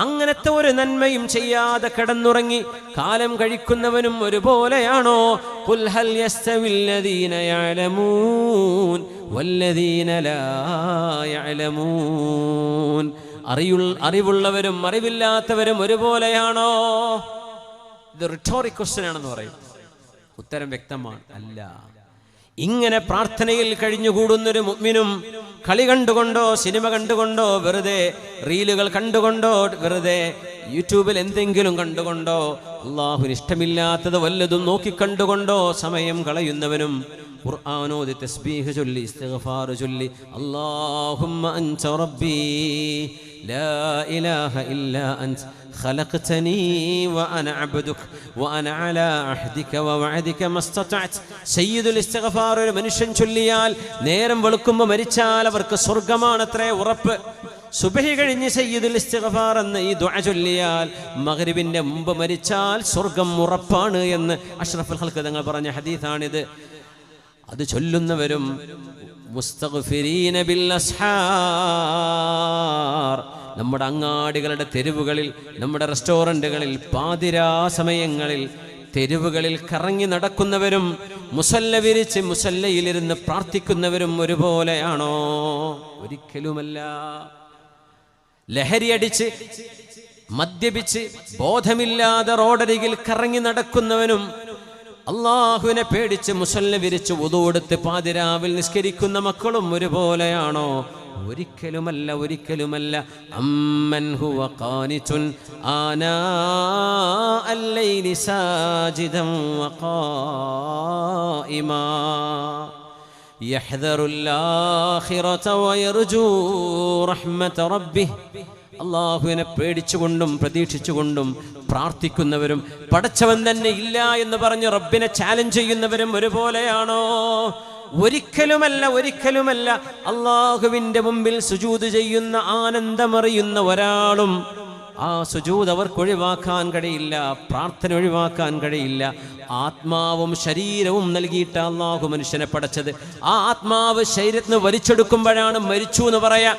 അങ്ങനത്തെ ഒരു നന്മയും ചെയ്യാതെ കിടന്നുറങ്ങി കാലം കഴിക്കുന്നവനും ഒരുപോലെയാണോ? ഖുൽ ഹൽ യസ്തവില്ലദീന യഅലമൂൻ വല്ലദീന ലാ യഅലമൂൻ. അറിവുള്ളവരും അറിവില്ലാത്തവരും ഒരുപോലെയാണോ? ഇത് റിട്ടോറിക് ക്വസ്റ്റ്യൻ ആണെന്ന് പറയും. ഉത്തരം വ്യക്തമാണ്, അല്ല. ഇങ്ങനെ പ്രാർത്ഥനയിൽ കഴിഞ്ഞുകൂടുന്നൊരു മുഅ്മിനും കളി കണ്ടുകൊണ്ടോ സിനിമ കണ്ടുകൊണ്ടോ വെറുതെ റീലുകൾ കണ്ടുകൊണ്ടോ വെറുതെ യൂട്യൂബിൽ എന്തെങ്കിലും കണ്ടുകൊണ്ടോ അല്ലാഹുവിന് ഇഷ്ടമില്ലാത്തത് വല്ലതും നോക്കിക്കണ്ടുകൊണ്ടോ സമയം കളയുന്നവനും ഖുർആനോദി തസ്ബീഹ് ചൊല്ലി ഇസ്തിഗ്ഫാർ ചൊല്ലി അല്ലാഹുമ്മ അൻത റബ്ബി ലാ ഇലാഹ ഇല്ലാ അൻത ഖലഖ്തനീ വഅന അബ്ദുക വഅന അലാ അഹ്ദിക വവഅദിക മസ്തതഅത്. സയ്യിദുൽ ഇസ്തിഗ്ഫാർ ഒരു മനുഷ്യൻ ചൊല്ലിയാൽ നേരം വെളുക്കുമ്പോൾ മരിച്ചാൽ അവർക്ക് സ്വർഗ്ഗമാണത്രേ ഉറപ്പ്. സുബഹി കഴിഞ്ഞ് സയ്യിദുൽ ഇസ്തിഗ്ഫാർ എന്ന ഈ ദുആ ചൊല്ലിയാൽ മഗ്രിബിന്റെ മുമ്പ് മരിച്ചാൽ സ്വർഗ്ഗം ഉറപ്പാണ് എന്ന് അഷ്റഫുൽ ഖൽഖ് തങ്ങൾ പറഞ്ഞ ഹദീസാണിത്. അത് ചൊല്ലുന്നവരും മുസ്തഗ്ഫിരീന ബിൽ അസ്ഹാർ, നമ്മുടെ അങ്ങാടികളുടെ തെരുവുകളിൽ, നമ്മുടെ റെസ്റ്റോറൻറ്റുകളിൽ, പാതിരാ സമയങ്ങളിൽ തെരുവുകളിൽ കറങ്ങി നടക്കുന്നവരും മുസല്ല വിരിച്ച് മുസല്ലയിലിരുന്ന് പ്രാർത്ഥിക്കുന്നവരും ഒരുപോലെയാണോ? ഒരിക്കലുമല്ല. ലഹരിയടിച്ച് മദ്യപിച്ച് ബോധമില്ലാതെ റോഡരികിൽ കറങ്ങി നടക്കുന്നവനും അള്ളാഹുവിനെ പേടിച്ച് മുസല്ല വിരിച്ച് വുദു എടുത്ത് പാതിരാവിൽ നിസ്കരിക്കുന്ന മക്കളും ഒരുപോലെയാണോ? ഒരിക്കലുമല്ല, ഒരിക്കലുമല്ല. അമ്മൻ ഹുവ ഖാനിതുൻ ആനാ അൽ-ലൈലി സാജിദൻ വഖായിമാ യഹ്ദറുൽ ആഖിറത വയർജൂ റഹ്മത റബ്ബിഹി. അള്ളാഹുവിനെ പേടിച്ചുകൊണ്ടും പ്രതീക്ഷിച്ചുകൊണ്ടും പ്രാർത്ഥിക്കുന്നവരും പടച്ചവൻ തന്നെ ഇല്ല എന്ന് പറഞ്ഞ് റബ്ബിനെ ചാലഞ്ച് ചെയ്യുന്നവരും ഒരുപോലെയാണോ? ഒരിക്കലുമല്ല, ഒരിക്കലുമല്ല. അള്ളാഹുവിൻ്റെ മുമ്പിൽ സുജൂദ് ചെയ്യുന്ന ആനന്ദമറിയുന്ന ഒരാളും ആ സുജൂദ് അവർക്ക് ഒഴിവാക്കാൻ കഴിയില്ല, പ്രാർത്ഥന ഒഴിവാക്കാൻ കഴിയില്ല. ആത്മാവും ശരീരവും നൽകിയിട്ട് അള്ളാഹു മനുഷ്യനെ പടച്ചത്. ആ ആത്മാവ് ശരീരത്തിന് വലിച്ചെടുക്കുമ്പോഴാണ് മരിച്ചു എന്ന് പറയാം.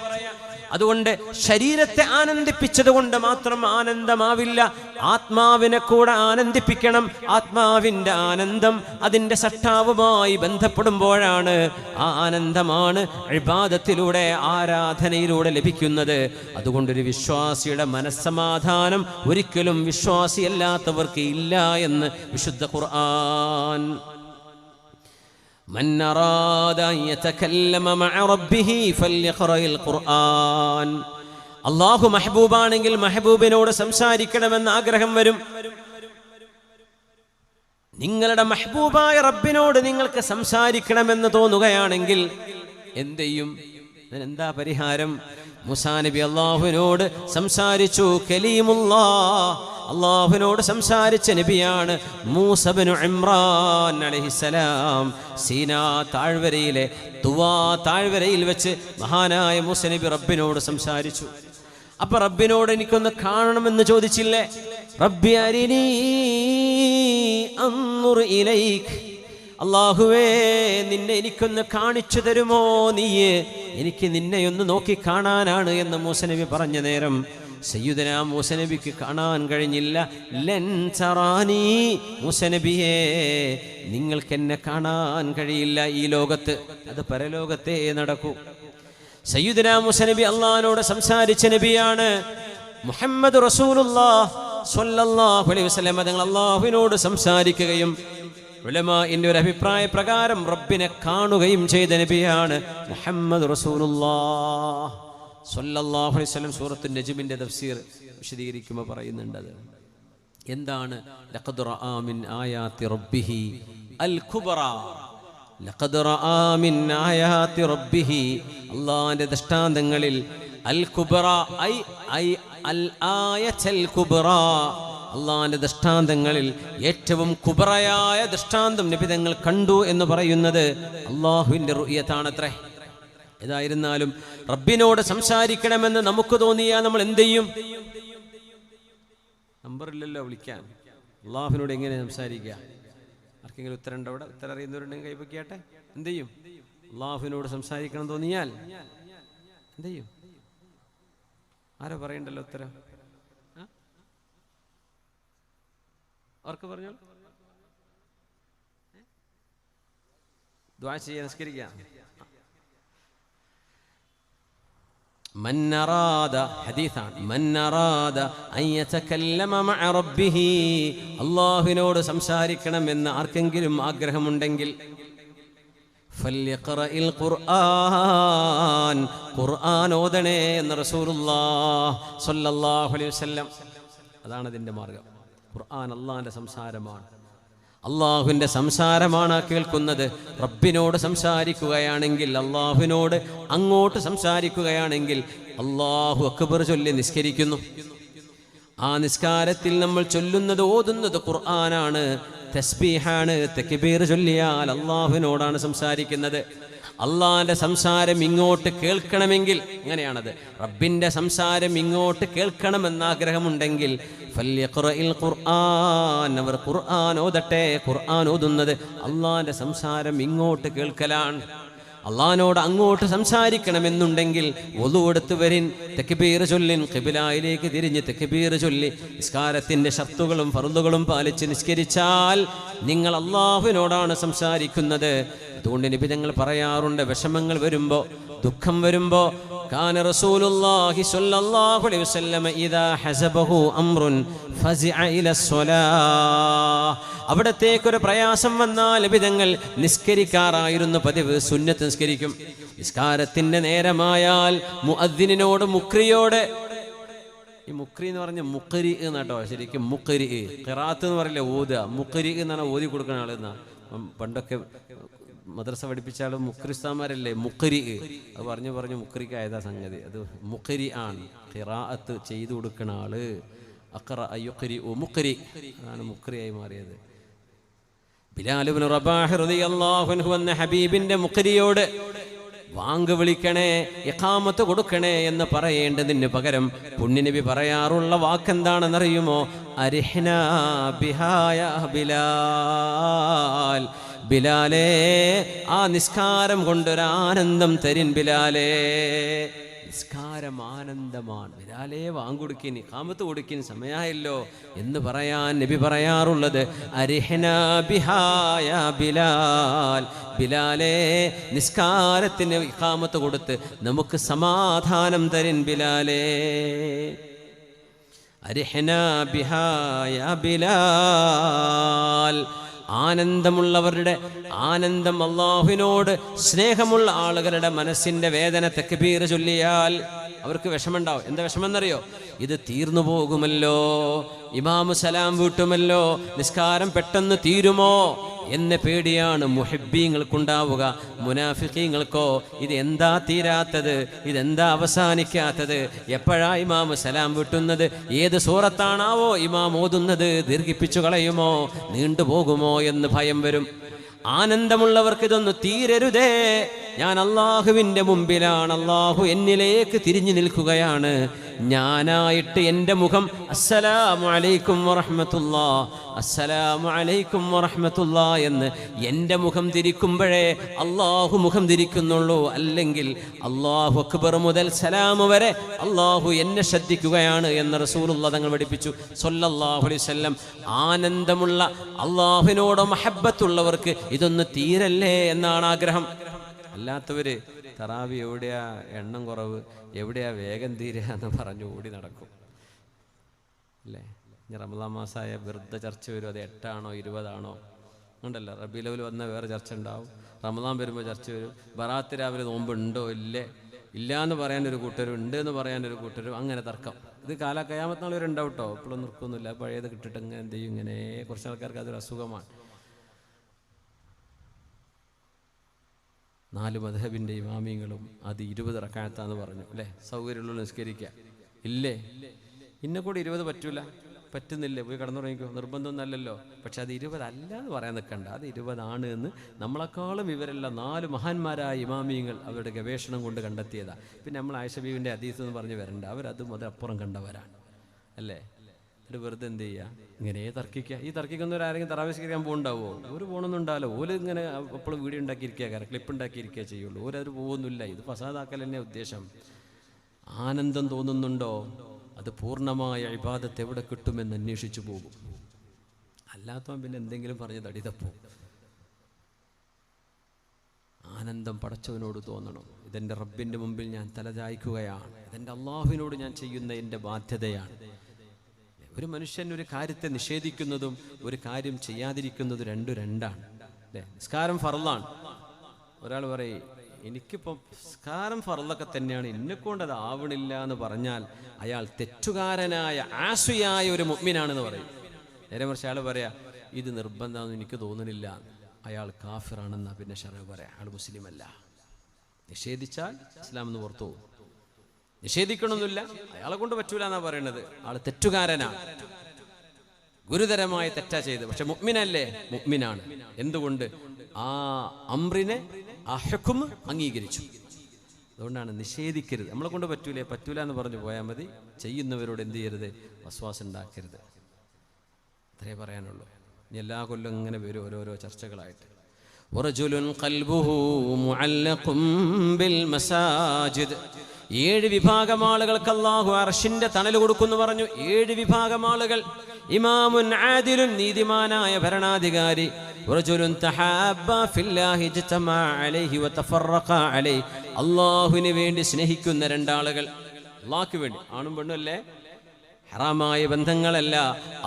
അതുകൊണ്ട് ശരീരത്തെ ആനന്ദിപ്പിച്ചത് കൊണ്ട് മാത്രം ആനന്ദമാവില്ല, ആത്മാവിനെ കൂടെ ആനന്ദിപ്പിക്കണം. ആത്മാവിൻ്റെ ആനന്ദം അതിൻ്റെ സട്ടാവുമായി ബന്ധപ്പെടുമ്പോഴാണ് ആ ആനന്ദമാണ് ഇബാദത്തിലൂടെ, ആരാധനയിലൂടെ ലഭിക്കുന്നത്. അതുകൊണ്ടൊരു വിശ്വാസിയുടെ മനസ്സമാധാനം ഒരിക്കലും വിശ്വാസിയല്ലാത്തവർക്ക് ഇല്ല എന്ന് വിശുദ്ധ ഖുർആൻ. من أراد أن يتكلم مع ربه فليقرأ القرآن. അള്ളാഹു മെഹബൂബാണെങ്കിൽ മെഹബൂബിനോട് സംസാരിക്കണമെന്ന് ആഗ്രഹം വരും. നിങ്ങളുടെ മെഹബൂബായ റബ്ബിനോട് നിങ്ങൾക്ക് സംസാരിക്കണമെന്ന് തോന്നുകയാണെങ്കിൽ എന്ത് ചെയ്യും? എന്താ പരിഹാരം? മൂസാ നബി അള്ളാഹുവിനോട് സംസാരിച്ചു. കലീമുല്ലാഹ്, അള്ളാഹുവിനോട് സംസാരിച്ച നബിയാണ് മൂസ ഇബ്നു ഇമ്രാൻ അലൈഹിസ്സലാം. സീനാ താഴ്വരയിലെ തുവാ താഴ്വരയിൽ വെച്ച് മഹാനായ മൂസ നബി റബ്ബിനോട് സംസാരിച്ചു. അപ്പൊ റബ്ബിനോട് എനിക്കൊന്ന് കാണണമെന്ന് ചോദിച്ചില്ലേ? റബ്ബി അരിനീ അൻദുർ ഇലൈക് അല്ലാഹുവേ നിന്നെ എനിക്കൊന്ന് കാണിച്ചു തരുമോ നീയേ, എനിക്ക് നിന്നെയൊന്ന് നോക്കി കാണാനാണ് എന്ന് മൂസ നബി പറഞ്ഞ നേരം സയ്യിദുനാ മൂസ നബിക്ക് കാണാൻ കഴിഞ്ഞില്ല. ലൻ തറാനി, മൂസ നബിയേ നിങ്ങൾക്കെന്നെ കാണാൻ കഴിയില്ല ഈ ലോകത്ത്, അത് പരലോകത്തെ നടക്കൂ. സയ്യിദുനാ മൂസ നബി അള്ളാഹിനോട് സംസാരിച്ച നബിയാണ്. മുഹമ്മദ് റസൂലുള്ളാഹി സ്വല്ലല്ലാഹു അലൈഹി വസല്ലം തങ്ങൾ അള്ളാഹുവിനോട് സംസാരിക്കുകയും ഉലമാഇന്റെ ഒരു അഭിപ്രായ പ്രകാരം റബ്ബിനെ കാണുകയും ചെയ്ത നബിയാണ് മുഹമ്മദ് റസൂലുള്ളാഹി സ്വല്ലല്ലാഹു അലൈഹി വസല്ലം. സൂറത്തുൻ നജ്മിന്റെ തഫ്സീർ വിശദീകരിക്കുമ്പോൾ പറയുന്നുണ്ട് അത് എന്താണ്. ലഖദ് റആ മിൻ ആയാതി റബ്ബിഹി അൽ കുബ്റ, ലഖദ് റആ മിൻ ആയാതി റബ്ബിഹി, അല്ലാഹുവിന്റെ ദൃഷ്ടാന്തങ്ങളിൽ അൽ കുബ്റ ഐ അൽ ആയത്തുൽ കുബ്റ, അള്ളാഹിന്റെ ദൃഷ്ടാന്തങ്ങളിൽ ഏറ്റവും കുബറയായ ദൃഷ്ടാന്തം നബി തങ്ങൾ കണ്ടു എന്ന് പറയുന്നത് അള്ളാഹുവിന്റെ റുയത്താണത്രേ. ഏതായിരുന്നാലും റബ്ബിനോട് സംസാരിക്കണമെന്ന് നമുക്ക് തോന്നിയാൽ നമ്മൾ എന്ത് ചെയ്യും? നമ്പറില്ലല്ലോ വിളിക്കാൻ. അള്ളാഹുവിനോട് എങ്ങനെ സംസാരിക്കുക? ആർക്കെങ്കിലും ഉത്തരം ഉണ്ടോ? അവിടെ ഉത്തരം അറിയുന്നവരുണ്ടെങ്കിൽ കൈവയ്ക്കാട്ടെ. എന്ത് ചെയ്യും? അള്ളാഹുവിനോട് സംസാരിക്കണം തോന്നിയാൽ എന്ത് ചെയ്യും? ആരോ പറയണ്ടല്ലോ ഉത്തരം. അവർക്ക് പറഞ്ഞോളൂ. ദുആ ചെയ്യാൻ നിസ്കരിക്കാം. മൻ അറാദ, ഹദീസാണ്, മൻ അറാദ അൻ യതകല്ലമ മഅ റബ്ബിഹി, അല്ലാഹുവിനോട് സംസാരിക്കണമെന്ന് ആർക്കെങ്കിലും ആഗ്രഹമുണ്ടെങ്കിൽ ഫല്യഖറഇൽ ഖുർആൻ, ഖുർആൻ ഓതണേ എന്ന് റസൂലുള്ളാഹി സ്വല്ലല്ലാഹു അലൈഹി വസല്ലം. അതാണ് അതിൻ്റെ മാർഗം. ഖുർആൻ അള്ളാഹിൻ്റെ സംസാരമാണ്, അള്ളാഹുവിൻ്റെ സംസാരമാണ് കേൾക്കുന്നത്. റബ്ബിനോട് സംസാരിക്കുകയാണെങ്കിൽ, അള്ളാഹുവിനോട് അങ്ങോട്ട് സംസാരിക്കുകയാണെങ്കിൽ അള്ളാഹു അക്ബർ ചൊല്ലി നിസ്കരിക്കുന്നു. ആ നിസ്കാരത്തിൽ നമ്മൾ ചൊല്ലുന്നത് ഓതുന്നത് ഖുർആനാണ്, തസ്ബീഹാണ്. തക്ബീർ ചൊല്ലിയാൽ അള്ളാഹുവിനോടാണ് സംസാരിക്കുന്നത്. അള്ളാഹിന്റെ സംസാരം ഇങ്ങോട്ട് കേൾക്കണമെങ്കിൽ അങ്ങനെയാണത്. റബ്ബിന്റെ സംസാരം ഇങ്ങോട്ട് കേൾക്കണമെന്ന് ആഗ്രഹമുണ്ടെങ്കിൽ ഫല്യഖറഇൽ ഖുർആൻ, അവർ ഖുർആൻ ഓതട്ടെ. ഖുർആൻ ഓതുന്നത് അള്ളാഹിന്റെ സംസാരം ഇങ്ങോട്ട് കേൾക്കലാണ്. അള്ളാഹിനോട് അങ്ങോട്ട് സംസാരിക്കണമെന്നുണ്ടെങ്കിൽ വുളു എടുത്ത് വരിൻ, തക്ബീർ ചൊല്ലിൻ, ഖിബ്ലയിലേക്ക് തിരിഞ്ഞ് തക്ബീർ ചൊല്ലി നിസ്കാരത്തിന്റെ ശർത്തുകളും ഫർളുകളും പാലിച്ച് നിസ്കരിച്ചാൽ നിങ്ങൾ അള്ളാഹുവിനോടാണ് സംസാരിക്കുന്നത്. അതുകൊണ്ട് നബി തങ്ങൾ പറയാറുണ്ട്, വിഷമങ്ങൾ വരുമ്പോ, ദുഃഖം വരുമ്പോ, കാന റസൂലുള്ളാഹി സ്വല്ലല്ലാഹു അലൈഹി വസല്ലം ഇദാ ഹസബഹു അംറുൻ ഫസിഅ ഇലസ്സലാഹ്, അവിടത്തേക്കൊരു പ്രയാസം വന്നാൽ നബി തങ്ങൾ നിസ്കരിക്കാറായിരുന്നു പതിവ്. സുന്നത്ത് നിസ്കരിക്കും. നിസ്കാരത്തിന്റെ നേരമായാൽ മുഅദ്ദിനോട്, മുക്രിയോട്, ഈ മുക്രി എന്ന് പറഞ്ഞ മുക്രി എന്നാട്ടോ, ശരിക്കും മുക്രി, ഖിറാത്ത് എന്ന് പറയില്ല, ഓതുക. മുക്രി എന്ന് പറഞ്ഞാൽ ഓതി കൊടുക്കുന്ന ആളെന്നാ. പണ്ടൊക്കെ മദ്രസ പഠിപ്പിച്ചാലും മുക്രിസ്താന്മാരല്ലേ മുക്രി, അത് പറഞ്ഞു മുക്രിക്കായതാ സംഗതി. അത് മുക്രി ആണ്, ഖിറാഅത്ത് ചെയ്തു കൊടുക്കുന്ന ആള്. അഖറ യുഖ്രി മുക്രി, അതാണ് മുക്രിയായി മാറിയത്. ബിലാൽ ഇബ്നു റബാഹ് റളിയല്ലാഹു അൻഹു എന്ന ഹബീബിന്റെ മുക്രിയോട് വാങ്ക് വിളിക്കണേ, ഇഖാമത്ത് കൊടുക്കണേ എന്ന് പറയേണ്ടതിന് പകരം പുണ്യനബി പറയാറുള്ള വാക്കെന്താണെന്നറിയുമോ? അരിഹ്നാ ബിഹാ യാ ബിലാൽ, ബിലാലേ ആ നിസ്കാരം കൊണ്ടൊരാനന്ദം തരിൻ ബിലാലേ. നിസ്കാരം ആനന്ദമാണ്. ബിലാലേ വാങ്കൊടുക്കിൻ, ഇഖാമത്ത് കൊടുക്കിൻ, സമയമായല്ലോ എന്ന് പറയാൻ നബി പറയാറുള്ളത് അരിഹ്നാ ബിഹാ യാ ബിലാൽ, ബിലാലേ നിസ്കാരത്തിന് ഇഖാമത്ത് കൊടുത്ത് നമുക്ക് സമാധാനം തരിൻ ബിലാലേ. അരിഹ്നാ ബിഹാ യാ ബിലാൽ. ആനന്ദമുള്ളവരുടെ ആനന്ദം, അള്ളാഹുവിനോട് സ്നേഹമുള്ള ആളുകളുടെ മനസ്സിന്റെ വേദന തക്ബീർ ചൊല്ലിയാൽ അവർക്ക് വിഷമുണ്ടാവും. എന്താ വിഷമെന്നറിയോ? ഇത് തീർന്നു പോകുമല്ലോ, ഇമാമു സലാം വീട്ടുമല്ലോ, നിസ്കാരം പെട്ടെന്ന് തീരുമോ എന്ന പേടിയാണ് മുഹിബ്ബീങ്ങൾക്കുണ്ടാവുക. മുനാഫിഖീങ്ങൾക്കോ ഇത് എന്താ തീരാത്തത്, ഇതെന്താ അവസാനിക്കാത്തത്, എപ്പോഴാ ഇമാമു സലാം വീട്ടുന്നത്, ഏത് സൂറത്താണാവോ ഇമാം ഓതുന്നത്, ദീർഘിപ്പിച്ചു കളയുമോ, നീണ്ടുപോകുമോ എന്ന് ഭയം വരും. ആനന്ദമുള്ളവർക്ക് ഇതൊന്ന് തീരരുതേ. ഞാൻ അള്ളാഹുവിൻ്റെ മുമ്പിലാണ്, അള്ളാഹു എന്നിലേക്ക് തിരിഞ്ഞു നിൽക്കുകയാണ്. ഞാനായിട്ട് എൻ്റെ മുഖം അസ്സലാമു അലൈക്കും വറഹ്മത്തുള്ളാഹ്, അസ്സലാമു അലൈക്കും വറഹ്മത്തുള്ളാഹ് എന്ന് എൻ്റെ മുഖം തിരിക്കുമ്പോഴേ അള്ളാഹു മുഖം തിരിക്കുന്നുള്ളൂ. അല്ലെങ്കിൽ അല്ലാഹു അക്ബർ മുതൽ സലാം വരെ അള്ളാഹു എന്നെ ശ്രദ്ധിക്കുകയാണ് എന്ന് റസൂലുള്ളാഹി തങ്ങൾ പഠിപ്പിച്ചു സ്വല്ലല്ലാഹു അലൈഹി വസല്ലം. ആനന്ദമുള്ള അള്ളാഹുവിനോട് മഹബ്ബത്തുള്ളവർക്ക് ഇതൊന്ന് തീരല്ലേ എന്നാണ് ആഗ്രഹം. അല്ലാത്തവർ തറാവി എവിടെയാ എണ്ണം കുറവ്, എവിടെയാ വേഗം തീരുക എന്ന് പറഞ്ഞു ഓടി നടക്കും അല്ലേ. ഇനി റമദാൻ മാസമായ വെറുതെ ചർച്ച വരും, അത് 8 ആണോ 20 ആണോ ഉണ്ടല്ലോ. റബീഉൽ അവ്വൽ വന്ന വേറെ ചർച്ച ഉണ്ടാവും, റമദാൻ വരുമ്പോൾ ചർച്ച വരും. ബറാത്ത് രാവിലെ നോമ്പ് ഉണ്ടോ ഇല്ലേ, ഇല്ല എന്ന് പറയാനൊരു കൂട്ടരും ഉണ്ട് എന്ന് പറയാനൊരു കൂട്ടരും, അങ്ങനെ തർക്കം. ഇത് ഖിയാമത്ത് കേട്ടോ. ഇപ്പോഴും നിർക്കൊന്നുമില്ല, പഴയത് കിട്ടിയിട്ട് ഇങ്ങനെ എന്ത് ചെയ്യും, ഇങ്ങനെ കുറച്ച് ആൾക്കാർക്ക് അതൊരു അസുഖമാണ്. 4 മദ്ഹബിൻ്റെ ഇമാമിങ്ങളും അത് 20 റക്അത്താന്ന് പറഞ്ഞു അല്ലേ. സൗകര്യമുള്ള നിസ്കരിക്കുക ഇല്ലേ, ഇന്നെ കൂടി 20 പറ്റൂല, പറ്റുന്നില്ലേ, പോയി കടന്നുറങ്ങിക്കോ, നിർബന്ധമൊന്നുമല്ലല്ലോ. പക്ഷെ അത് 20 അല്ല എന്ന് പറയാൻ നിൽക്കണ്ട, അത് 20 ആണ് എന്ന് നമ്മളെക്കാളും ഇവരല്ല 4 മഹാന്മാരായ ഇമാമിയങ്ങൾ അവരുടെ ഗവേഷണം കൊണ്ട് കണ്ടെത്തിയതാണ്. പിന്നെ നമ്മൾ ആയിഷ ബീവിൻ്റെ ഹദീസ് എന്ന് പറഞ്ഞ് വരണ്ട, അവരതും അതിനപ്പുറം കണ്ടവരാണ് അല്ലേ. എന്നിട്ട് വെറുതെ എന്ത് ചെയ്യുക, ഇങ്ങനെ തർക്കിക്കുക. ഈ തർക്കിക്കുന്നവരാരെങ്കിലും തറാവീഹ് പോകുന്നുണ്ടാവുമോ? ഒരു പോകണമെന്നുണ്ടാവല്ലോ. ഓല് ഇങ്ങനെ എപ്പോഴും വീഡിയോ ഉണ്ടാക്കിയിരിക്കുക, ക്ലിപ്പ് ഉണ്ടാക്കിയിരിക്കുക ചെയ്യുള്ളൂ. ഓരത് പോകുന്നില്ല. ഇത് ഫസാദാക്കൽ തന്നെ ഉദ്ദേശം. ആനന്ദം തോന്നുന്നുണ്ടോ, അത് പൂർണ്ണമായ ഇബാദത്ത് എവിടെ കിട്ടുമെന്ന് അന്വേഷിച്ചു പോകും. അല്ലാത്തവൻ പിന്നെ എന്തെങ്കിലും പറഞ്ഞ് തടിതപ്പോ. ആനന്ദം പടച്ചവനോട് തോന്നണം. ഇതെൻ്റെ റബ്ബിൻ്റെ മുമ്പിൽ ഞാൻ തലചായ്ക്കുകയാണ്, ഇതെൻ്റെ അള്ളാഹുവിനോട് ഞാൻ ചെയ്യുന്ന എൻ്റെ ബാധ്യതയാണ്. ഒരു മനുഷ്യൻ ഒരു കാര്യത്തെ നിഷേധിക്കുന്നതും ഒരു കാര്യം ചെയ്യാതിരിക്കുന്നതും രണ്ടാണ് അല്ലേ. നിസ്കാരം ഫർളാണ്. ഒരാൾ പറയും എനിക്കിപ്പം നിസ്കാരം ഫർളൊക്കെ തന്നെയാണ്, എന്നെക്കൊണ്ട് അത് ആവണില്ല എന്ന് പറഞ്ഞാൽ അയാൾ തെറ്റുകാരനായ ആസുയായ ഒരു മുഅ്മിനാണെന്ന് പറയും. നേരെ മറിച്ച് അയാൾ പറയാ ഇത് നിർബന്ധമാണെന്ന് എനിക്ക് തോന്നുന്നില്ല, അയാൾ കാഫിറാണെന്നാ പിന്നെ ശറഅ് പറയാം, അയാൾ മുസ്ലിം അല്ല. നിഷേധിച്ചാൽ ഇസ്ലാം എന്ന് പുറത്തു പോകും. നിഷേധിക്കണമെന്നില്ല, അയാളെ കൊണ്ട് പറ്റൂല എന്നാ പറയണത്, ആൾ തെറ്റുകാരനാണ്, ഗുരുതരമായ തെറ്റാ ചെയ്ത്. പക്ഷെ മുഅ്മിനല്ലേ, മുഅ്മിനാണ്. എന്തുകൊണ്ട്? ആ അംറിനെ, ആ ഹുക്ം അംഗീകരിച്ചു. അതുകൊണ്ടാണ് നിഷേധിക്കരുത്. നമ്മളെ കൊണ്ട് പറ്റൂല എന്ന് പറഞ്ഞു പോയാൽ മതി. ചെയ്യുന്നവരോട് എന്ത് ചെയ്യരുത്, വസ്വാസം ഉണ്ടാക്കരുത്. അത്രേ പറയാനുള്ളൂ. ഇനി എല്ലാ കൊല്ലം ഇങ്ങനെ വരും ഓരോരോ ചർച്ചകളായിട്ട്. വറജുലുൻ ഖൽബുഹു മുഅല്ലഖും ബിൽ മസാജിദ്. 7 വിഭാഗം ആളുകൾക്ക് അല്ലാഹു അർശിന്റെ തണൽ കൊടുക്കുന്നു പറഞ്ഞു. 7 വിഭാഗം ആളുകൾ. ഇമാമുൻ ആദിലുൻ, നീതിമാനായ ഭരണാധികാരി. റജുലുൻ തഹാബ്ബ ഫില്ലാഹി ഇജ്തമഅ അലൈഹി വതഫറഖ അലൈഹി. അല്ലാഹുവിന് വേണ്ടി സ്നേഹിക്കുന്ന 2 ആളുകൾ. അല്ലാഹുവിന് വേണ്ടി, ആണും പെണ്ണും അല്ലേ, ഹറാമായ ബന്ധങ്ങളല്ല,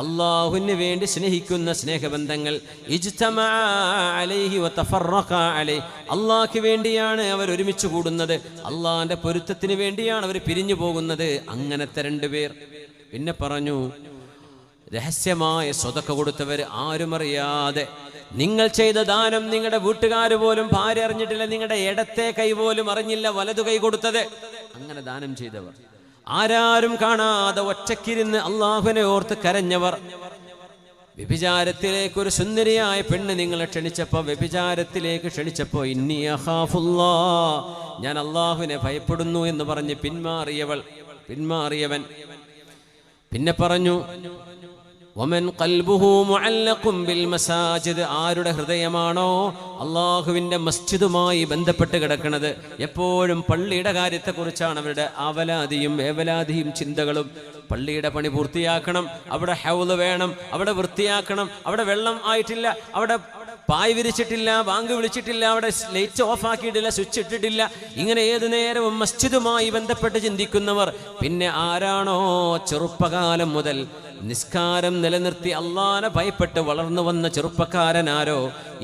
അല്ലാഹുവിന് വേണ്ടി സ്നേഹിക്കുന്ന സ്നേഹബന്ധങ്ങൾ. ഇജ്തമഅ അലൈഹി വതഫറഖ അലൈഹി. അല്ലാഹുവിന് വേണ്ടിയാണ് അവർ ഒരുമിച്ച് കൂടുന്നത്, അല്ലാഹുവിന്റെ പൊരുത്തത്തിന് വേണ്ടിയാണ് അവർ പിരിഞ്ഞു പോകുന്നത്. അങ്ങനത്തെ 2 പേർ. പിന്നെ പറഞ്ഞു രഹസ്യമായ സ്വതക്ക കൊടുത്തവർ, ആരും അറിയാതെ. നിങ്ങൾ ചെയ്ത ദാനം നിങ്ങളുടെ വീട്ടുകാർ പോലും, ഭാര്യ അറിഞ്ഞിട്ടില്ല, നിങ്ങളുടെ ഇടത്തെ കൈ പോലും അറിഞ്ഞില്ല വലതു കൈ കൊടുത്തത്. അങ്ങനെ ദാനം ചെയ്തവർ, ആരാരും കാണാതെ ഒറ്റക്കിരുന്ന് അള്ളാഹുവിനെ ഓർത്ത് കരഞ്ഞവർ. വ്യഭിചാരത്തിലേക്ക് ഒരു സുന്ദരിയായ പെണ്ണ് നിങ്ങളെ വ്യഭിചാരത്തിലേക്ക് ക്ഷണിച്ചപ്പോ ഇന്നി അഖാഫുല്ലാഹ്, ഞാൻ അള്ളാഹുവിനെ ഭയപ്പെടുന്നു എന്ന് പറഞ്ഞ് പിന്മാറിയവൻ. പിന്നെ പറഞ്ഞു വമൻ ഖൽബുഹു മുഅല്ലഖും ബിൽ മസാജിദ്. ആരുടെ ഹൃദയമാണോ അള്ളാഹുവിൻ്റെ മസ്ജിദുമായി ബന്ധപ്പെട്ട് കിടക്കുന്നത്, എപ്പോഴും പള്ളിയുടെ കാര്യത്തെക്കുറിച്ചാണ് അവരുടെ ആവലാതിയും വേവലാതിയും ചിന്തകളും. പള്ളിയുടെ പണി പൂർത്തിയാക്കണം, അവിടെ ഹൗള് വേണം, അവിടെ വൃത്തിയാക്കണം, അവിടെ വെള്ളം ആയിട്ടില്ല, അവിടെ പായ് വിരിച്ചിട്ടില്ല, ബാങ്ക് വിളിച്ചിട്ടില്ല, അവിടെ ലൈറ്റ് ഓഫ് ആക്കിയിട്ടില്ല, സ്വിച്ച് ഇട്ടിട്ടില്ല. ഇങ്ങനെ ഏതു നേരവും മസ്ജിദുമായി ബന്ധപ്പെട്ട് ചിന്തിക്കുന്നവർ. പിന്നെ ആരാണോ ചെറുപ്പകാലം മുതൽ നിസ്കാരം നിലനിർത്തി അള്ളാനെ ഭയപ്പെട്ട് വളർന്നു വന്ന ചെറുപ്പക്കാരനാരോ,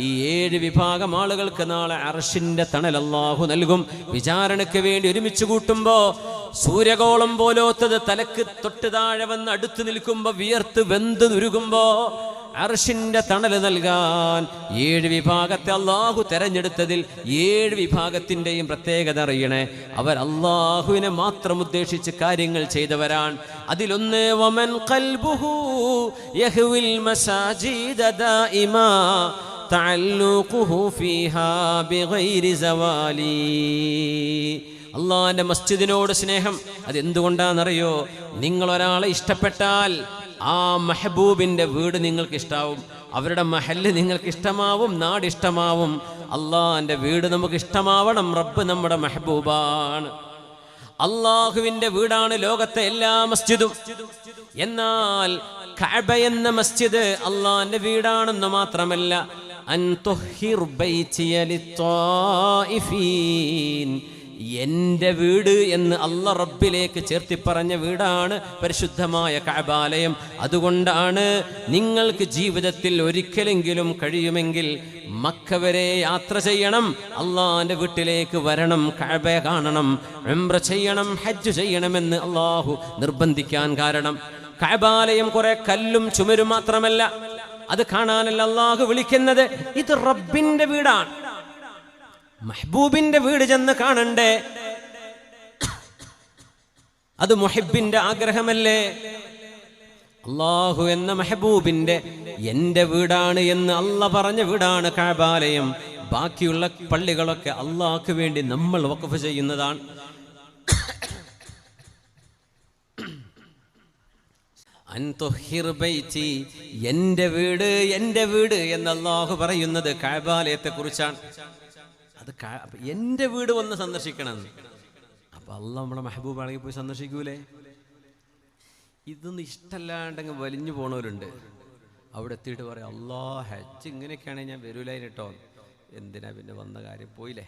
ഈ 7 വിഭാഗം ആളുകൾക്ക് നാളെ അർശിന്റെ തണൽ അല്ലാഹു നൽകും. വിചാരണയ്ക്ക് വേണ്ടി ഒരുമിച്ച് കൂട്ടുമ്പോ സൂര്യകോളം പോലോത്തത് തലക്ക് തൊട്ട് താഴെ വന്ന് അടുത്ത് നിൽക്കുമ്പോ വിയർത്ത് വെന്ത് നുരുകുമ്പോ അർശിന്റെ തണൽ നൽകാൻ 7 വിഭാഗത്തെ അള്ളാഹു തെരഞ്ഞെടുത്തതിൽ 7 വിഭാഗത്തിന്റെയും പ്രത്യേകത അറിയണേ. അവർ അള്ളാഹുവിനെ മാത്രം ഉദ്ദേശിച്ച് കാര്യങ്ങൾ ചെയ്തവരാണ്. അതിലൊന്ന് വമൻ ഖൽബുഹു യഹ്വിൽ മസാജിദ ദായിമാ. തഅല്ലുഖുഹു ഫീഹാ ബിഗൈരി സവാലി. അള്ളാന്റെ മസ്ജിദിനോട് സ്നേഹം അതെന്തുകൊണ്ടാണെന്നറിയോ? നിങ്ങൾ ഒരാളെ ഇഷ്ടപ്പെട്ടാൽ ആ മെഹബൂബിന്റെ വീട് നിങ്ങൾക്ക് ഇഷ്ടാവും, അവരുടെ മഹല്ല് നിങ്ങൾക്ക് ഇഷ്ടമാവും, നാട് ഇഷ്ടമാവും. അള്ളാന്റെ വീട് നമുക്ക് ഇഷ്ടമാവണം. റബ്ബ് നമ്മുടെ മെഹബൂബാണ്. അള്ളാഹുവിന്റെ വീടാണ് ലോകത്തെ എല്ലാ മസ്ജിദും. എന്നാൽ കഅബ എന്ന മസ്ജിദ് അള്ളാന്റെ വീടാണെന്ന് മാത്രമല്ല, അൻ തുഹിർ ബൈതിയ ലിത്വായിഫീൻ, എൻ്റെ വീട് എന്ന് അല്ലാഹ് റബ്ബിലേക്ക് ചേർത്തി പറഞ്ഞ വീടാണ് പരിശുദ്ധമായ കഅബാലയം. അതുകൊണ്ടാണ് നിങ്ങൾക്ക് ജീവിതത്തിൽ ഒരിക്കലെങ്കിലും കഴിയുമെങ്കിൽ മക്ക വരെ യാത്ര ചെയ്യണം, അള്ളാന്റെ വീട്ടിലേക്ക് വരണം, കഅബ കാണണം, ഉംറ ചെയ്യണം, ഹജ്ജ് ചെയ്യണമെന്ന് അള്ളാഹു നിർബന്ധിക്കാൻ കാരണം. കഅബാലയം കുറെ കല്ലും ചുമരും മാത്രമല്ല, അത് കാണാനല്ല അള്ളാഹു വിളിക്കുന്നത്. ഇത് റബ്ബിന്റെ വീടാണ്, മെഹബൂബിന്റെ വീട് ചെന്ന് കാണണ്ടേ? അത് മുഹിബിന്റെ ആഗ്രഹമല്ലേ? അള്ളാഹു എന്ന മെഹബൂബിന്റെ എൻ്റെ വീടാണ് എന്ന് അള്ളാഹ് പറഞ്ഞ വീടാണ് കഅബാലയം. ബാക്കിയുള്ള പള്ളികളൊക്കെ അള്ളാഹ്ക്ക് വേണ്ടി നമ്മൾ വഖഫ് ചെയ്യുന്നതാണ്. എൻ്റെ വീട്, എൻ്റെ വീട് എന്ന് അള്ളാഹു പറയുന്നത് കഅബാലയത്തെ കുറിച്ചാണ്. അത് എൻ്റെ വീട് വന്ന് സന്ദർശിക്കണം. അപ്പൊ അള്ളാഹ് നമ്മുടെ മെഹബൂബാണെങ്കിൽ പോയി സന്ദർശിക്കൂലേ? ഇതൊന്നും ഇഷ്ടമല്ലാണ്ടെങ്കിൽ വലിഞ്ഞു പോണവരുണ്ട്. അവിടെ എത്തിയിട്ട് പറയാം, അള്ളാഹ് ഹജ്ജ് ഇങ്ങനെയൊക്കെയാണെങ്കിൽ ഞാൻ വരൂലായി കേട്ടോ. എന്തിനാ പിന്നെ വന്ന കാര്യം, പോയില്ലേ?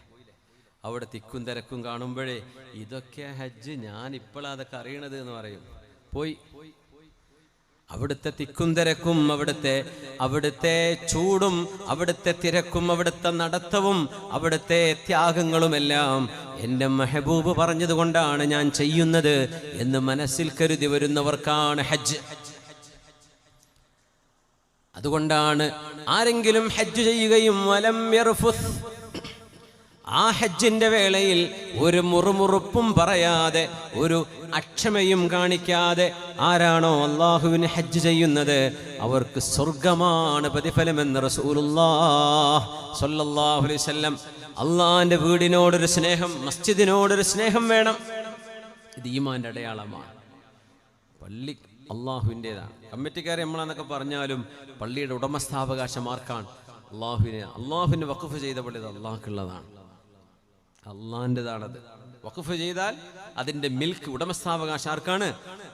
അവിടെ തിക്കും തിരക്കും കാണുമ്പോഴേ ഇതൊക്കെ ഹജ്ജ്, ഞാൻ ഇപ്പോഴാണ് അതൊക്കെ അറിയണത് എന്ന് പറയും. പോയി അവിടുത്തെ തിക്കും തിരക്കും, അവിടുത്തെ ചൂടും, അവിടുത്തെ തിരക്കും, അവിടുത്തെ നടത്തവും, അവിടുത്തെ ത്യാഗങ്ങളുമെല്ലാം എൻ്റെ മെഹബൂബ് പറഞ്ഞതുകൊണ്ടാണ് ഞാൻ ചെയ്യുന്നത് എന്ന് മനസ്സിൽ കരുതി വരുന്നവർക്കാണ് ഹജ്ജ്. അതുകൊണ്ടാണ് ആരെങ്കിലും ഹജ്ജ് ചെയ്യുകയും വലം യർഫുസ്, ആ ഹജ്ജിന്റെ വേളയിൽ ഒരു മുറുമുറുപ്പും പറയാതെ, ഒരു അക്ഷമയും കാണിക്കാതെ ആരാണോ അള്ളാഹുവിന് ഹജ്ജ് ചെയ്യുന്നത് അവർക്ക് സ്വർഗമാണ് പ്രതിഫലമെന്ന് റസൂലുള്ളാഹി സ്വല്ലല്ലാഹു അലൈഹി വസല്ലം. അള്ളാഹിന്റെ വീടിനോടൊരു സ്നേഹം, മസ്ജിദിനോടൊരു സ്നേഹം വേണം. ഇത് ഈമാന്റെ അടയാളമാണ്. പള്ളി അള്ളാഹുവിൻ്റെതാണ്. കമ്മിറ്റിക്കാരെ നമ്മളെന്നൊക്കെ പറഞ്ഞാലും പള്ളിയുടെ ഉടമസ്ഥാവകാശം ആർക്കാണ്? അള്ളാഹുവിന് വഖഫ് ചെയ്ത പള്ളി അള്ളാഹ്ക്കുള്ളതാണ്, അള്ളാഹിൻ്റെതാണത്. വഖഫ് ചെയ്താൽ അതിൻ്റെ മിൽക്ക് ഉടമസ്ഥാവകാശം ആർക്കാണ്?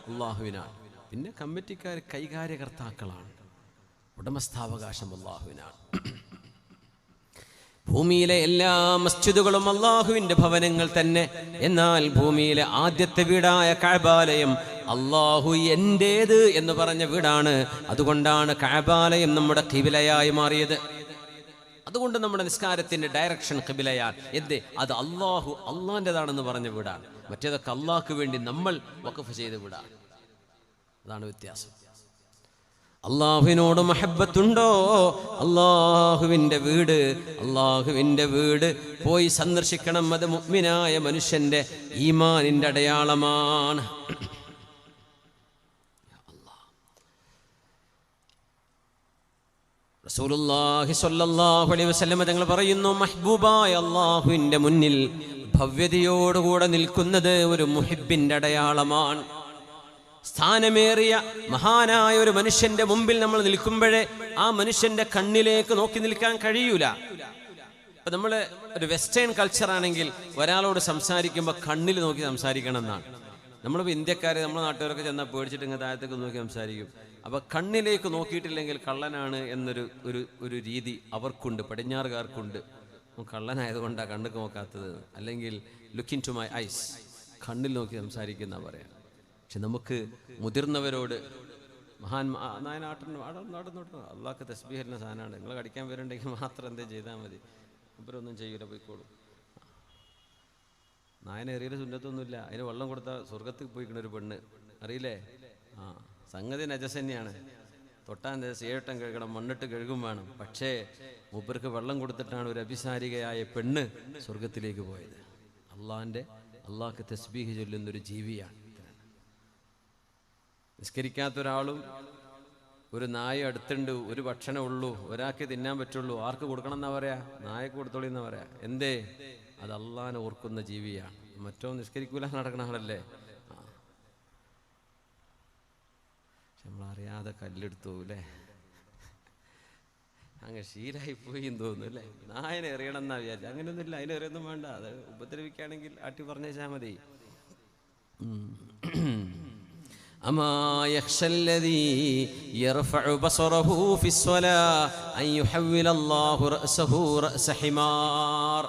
അള്ളാഹുവിനാണ്. പിന്നെ കമ്മിറ്റിക്കാർ കൈകാര്യകർത്താക്കളാണ്, ഉടമസ്ഥാവകാശം അള്ളാഹുവിനാണ്. ഭൂമിയിലെ എല്ലാ മസ്ജിദുകളും അള്ളാഹുവിൻ്റെ ഭവനങ്ങൾ തന്നെ. എന്നാൽ ഭൂമിയിലെ ആദ്യത്തെ വീടായ കഅബാലയം അള്ളാഹു എൻ്റേത് എന്ന് പറഞ്ഞ വീടാണ്. അതുകൊണ്ടാണ് കഅബാലയം നമ്മുടെ ഖിബിലയായി മാറിയത്. അതുകൊണ്ട് നമ്മുടെ നിസ്കാരത്തിന്റെ ഡയറക്ഷൻ ഖിബിലയാണ്. എന്ത്? അത് അള്ളാഹിൻ്റെതാണെന്ന് പറഞ്ഞ വീടാണ്. മറ്റേതൊക്കെ അള്ളാഹ്ക്ക് വേണ്ടി നമ്മൾ വഖഫ് ചെയ്ത വീടാണ്. അതാണ് വ്യത്യാസം. അള്ളാഹുവിനോട് മഹബ്ബത്തുണ്ടോ? അള്ളാഹുവിൻ്റെ വീട് പോയി സന്ദർശിക്കണം. അത് മുഅ്മിനായ മനുഷ്യന്റെ ഈമാനിന്റെ അടയാളമാണ്. റസൂലുള്ളാഹി സ്വല്ലല്ലാഹു അലൈഹി വസല്ലം തങ്ങൾ പറയുന്നു, മഹ്ബൂബായ അള്ളാഹുവിൻ്റെ മുന്നിൽ ഭവ്യതയോടുകൂടെ നിൽക്കുന്നത് ഒരു മുഹിബിന്റെ അടയാളമാണ്. സ്ഥാനമേറിയ മഹാനായ ഒരു മനുഷ്യന്റെ മുമ്പിൽ നമ്മൾ നിൽക്കുമ്പോഴേ ആ മനുഷ്യന്റെ കണ്ണിലേക്ക് നോക്കി നിൽക്കാൻ കഴിയൂല. ഇപ്പൊ നമ്മള് ഒരു വെസ്റ്റേൺ കൾച്ചർ ആണെങ്കിൽ ഒരാളോട് സംസാരിക്കുമ്പോൾ കണ്ണിൽ നോക്കി സംസാരിക്കണം എന്നാണ്. നമ്മളിപ്പോൾ ഇന്ത്യക്കാരെ, നമ്മുടെ നാട്ടുകാരൊക്കെ ചെന്നാൽ പേടിച്ചിട്ട് ഇങ്ങനെ താഴത്തേക്ക് നോക്കി സംസാരിക്കും. അപ്പൊ കണ്ണിലേക്ക് നോക്കിയിട്ടില്ലെങ്കിൽ കള്ളനാണ് എന്നൊരു രീതി അവർക്കുണ്ട്, പടിഞ്ഞാറുകാർക്കുണ്ട്. കള്ളനായതുകൊണ്ടാണ് കണ്ണുക്ക് നോക്കാത്തത്. അല്ലെങ്കിൽ ലുക്കിൻ ടു മൈ ഐസ്, കണ്ണിൽ നോക്കി സംസാരിക്കുന്ന പറയാം. പക്ഷെ നമുക്ക് മുതിർന്നവരോട് നടന്നോട്ടോ, അള്ളാഹ്ക്ക് തസ്ബീഹ് സാധനമാണ്, നിങ്ങൾ കടിക്കാൻ വരുന്നുണ്ടെങ്കിൽ മാത്രം എന്തേ ചെയ്താൽ മതി, ഇവരൊന്നും ചെയ്യൂല, പോയിക്കോളും. നായനെറിയൽ സുന്നത്തൊന്നുമില്ല. അതിന് വെള്ളം കൊടുത്താൽ സ്വർഗത്തിൽ പോയിക്കണൊരു പെണ്ണ്, അറിയില്ലേ? സംഗതി നജസ് തന്നെയാണ്. തൊട്ടാൻ 7 വട്ടം കഴുകണം, മണ്ണിട്ട് കഴുകും വേണം. പക്ഷേ മൂപ്പർക്ക് വെള്ളം കൊടുത്തിട്ടാണ് ഒരു അഭിസാരികയായ പെണ്ണ് സ്വർഗത്തിലേക്ക് പോയത്. അള്ളാഹ്ക്ക് തസ്ബീഹ് ചൊല്ലുന്നൊരു ജീവിയാണ്. നിസ്കരിക്കാത്ത ഒരാളും ഒരു നായ അടുത്തുണ്ട്, ഒരു ഭക്ഷണം ഉള്ളൂ, ഒരാൾക്ക് തിന്നാൻ പറ്റുള്ളൂ, ആർക്ക് കൊടുക്കണം എന്നാ പറയാ? നായക്ക് കൊടുത്തോളി എന്നാ പറയാ. എന്തേ? അത് അള്ളാനെ ഓർക്കുന്ന ജീവിയാണ്. മറ്റോ നിസ്കരിക്കൂല നടക്കണ ആളല്ലേ. നമ്മളറിയാതെ കല്ലെടുത്തു അല്ലേ, അങ്ങ് ശീലായിപ്പോയി എന്ന് തോന്നുന്നു അല്ലേ. നായനെ എറിയണം എന്നാ വിചാരിച്ചു. അങ്ങനെയൊന്നുമില്ല, അതിനെ എറിയൊന്നും വേണ്ട. അത് ഉപദ്രവിക്കുകയാണെങ്കിൽ ആട്ടി പറഞ്ഞേച്ചാൽ മതി. أما يخشى الذي يرفع بصره في الصلاة أن يحول الله رأسه رأس حمار.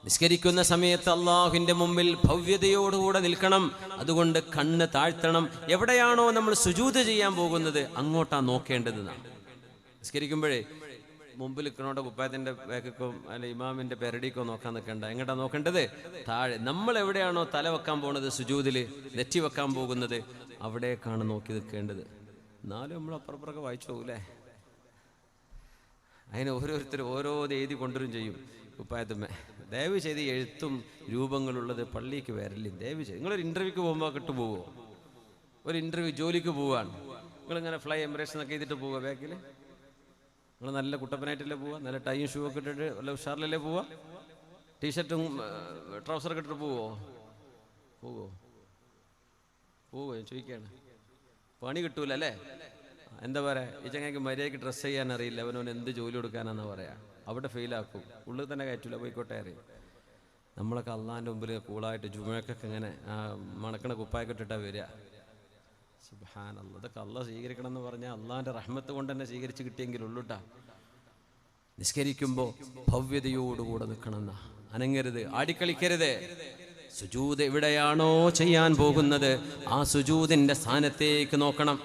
നിസ്കരിക്കുന്ന സമയത്ത് അള്ളാഹുവിൻ്റെ മുമ്പിൽ ഭവ്യതയോടുകൂടെ നിൽക്കണം. അതുകൊണ്ട് കണ്ണ് താഴ്ത്തണം. എവിടെയാണോ നമ്മൾ സുജൂദ് ചെയ്യാൻ പോകുന്നത് അങ്ങോട്ടാണ് നോക്കേണ്ടതെന്നാണ്. നിസ്കരിക്കുമ്പോഴേ മുമ്പിൽ നിൽക്കണോടെ കുപ്പായത്തിൻ്റെ ബാക്കോ അല്ല ഇമാമിൻ്റെ പെരടിക്കോ നോക്കാൻ നിൽക്കണ്ട. എങ്ങോട്ടാണ് നോക്കേണ്ടത്? താഴെ. നമ്മൾ എവിടെയാണോ തല വെക്കാൻ പോകുന്നത്, സുജൂദിൽ നെറ്റി വെക്കാൻ പോകുന്നത്, അവിടേക്കാണ് നോക്കി നിൽക്കേണ്ടത്. എന്നാലും നമ്മൾ അപ്പുറപ്പുറമൊക്കെ വായിച്ചു പോകൂലേ. അതിന് ഓരോരുത്തർ ഓരോ എഴുതി കൊണ്ടുവരും ചെയ്യും കുപ്പായത്തുമ്മേ. ദയവ് ചെയ്ത് എഴുത്തും രൂപങ്ങളുള്ളത് പള്ളിക്ക് വരല്ലേ. ദയവ് ചെയ്ത് നിങ്ങളൊരു ഇൻ്റർവ്യൂക്ക് പോകുമ്പോൾ കിട്ടുപോകുമോ? ഒരു ഇൻ്റർവ്യൂ ജോലിക്ക് പോവാണ്, നിങ്ങളിങ്ങനെ ഫ്ലൈ എമിറേറ്റ്സ് എന്നൊക്കെ ചെയ്തിട്ട് പോവുക. ബാക്കിൽ നിങ്ങൾ നല്ല കുട്ടപ്പനായിട്ടല്ലേ പോവുക? നല്ല ടൈയും ഷൂ ഒക്കെ ഇട്ടിട്ട് നല്ല ഉഷാറിലല്ലേ പോവുക? ടീഷർട്ടും ട്രൗസറൊക്കെ ഇട്ടിട്ട് പോവോ? ഞാൻ ചോദിക്കുകയാണ്. പണി കിട്ടൂല അല്ലേ? എന്താ പറയുക, ഈ ചങ്ങയ്ക്ക് മര്യാദയ്ക്ക് ഡ്രസ്സ് ചെയ്യാൻ അറിയില്ല, അവനവൻ എന്ത് ജോലി കൊടുക്കാനാണെന്ന് പറയാ. അവിടെ ഫെയിലാക്കും, ഉള്ളിൽ തന്നെ കയറ്റൂല, പോയിക്കോട്ടെ അറിയും. നമ്മളൊക്കെ അള്ളാൻ്റെ മുമ്പിൽ കൂളായിട്ട് ജുമഴക്കൊക്കെ ഇങ്ങനെ മണക്കണ കുപ്പായൊക്കെ ഇട്ടിട്ടാണ് വരിക. സുബ്ഹാനല്ലാഹ്, ഇതൊക്കെ അള്ളാഹ് സ്വീകരിക്കണം എന്ന് പറഞ്ഞാൽ അള്ളാഹിൻ്റെ റഹ്മത്ത് കൊണ്ട് തന്നെ സ്വീകരിച്ച് കിട്ടിയെങ്കിലുള്ളൂട്ടാ. നിസ്കരിക്കുമ്പോൾ ഭവ്യതയോടുകൂടെ നിൽക്കണമെന്ന, അനങ്ങരുത്, ആടിക്കളിക്കരുത്. സുജൂദ് എവിടെയാണോ ചെയ്യാൻ പോകുന്നത് ആ സുജൂദിൻ്റെ സ്ഥാനത്തേക്ക് നോക്കണം.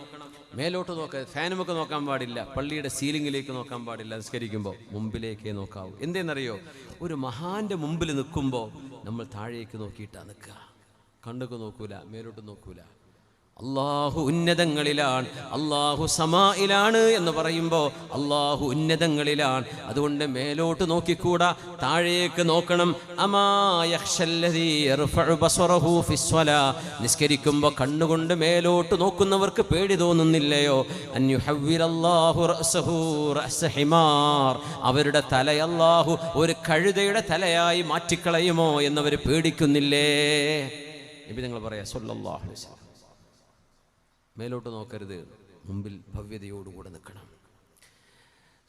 മേലോട്ട് നോക്കുക, ഫാനുമൊക്കെ നോക്കാൻ പാടില്ല, പള്ളിയുടെ സീലിങ്ങിലേക്ക് നോക്കാൻ പാടില്ല. നിസ്കരിക്കുമ്പോൾ മുമ്പിലേക്കേ നോക്കാവൂ. എന്തെന്നറിയോ? ഒരു മഹാന്റെ മുമ്പിൽ നിൽക്കുമ്പോൾ നമ്മൾ താഴേക്ക് നോക്കിയിട്ടാണ് നിൽക്കുക. കണ്ണൊക്കെ നോക്കൂല, മേലോട്ട് നോക്കൂല. അള്ളാഹു ഉന്നതങ്ങളിലാണ്, അള്ളാഹു സമായിലാണ് എന്ന് പറയുമ്പോൾ അള്ളാഹു ഉന്നതങ്ങളിലാണ്. അതുകൊണ്ട് മേലോട്ട് നോക്കിക്കൂടാ, താഴേക്ക് നോക്കണം. നിസ്കരിക്കുമ്പോൾ കണ്ണുകൊണ്ട് മേലോട്ട് നോക്കുന്നവർക്ക് പേടി തോന്നുന്നില്ലയോ? അവരുടെ തല അള്ളാഹു ഒരു കഴുതയുടെ തലയായി മാറ്റിക്കളയുമോ എന്നവർ പേടിക്കുന്നില്ലേ? നബി നിങ്ങൾ പറയാ സല്ലല്ലാഹു അലൈഹി വസല്ലം, മേലോട്ട് നോക്കരുത്, മുമ്പിൽ ഭവ്യതയോടുകൂടെ നിൽക്കണം.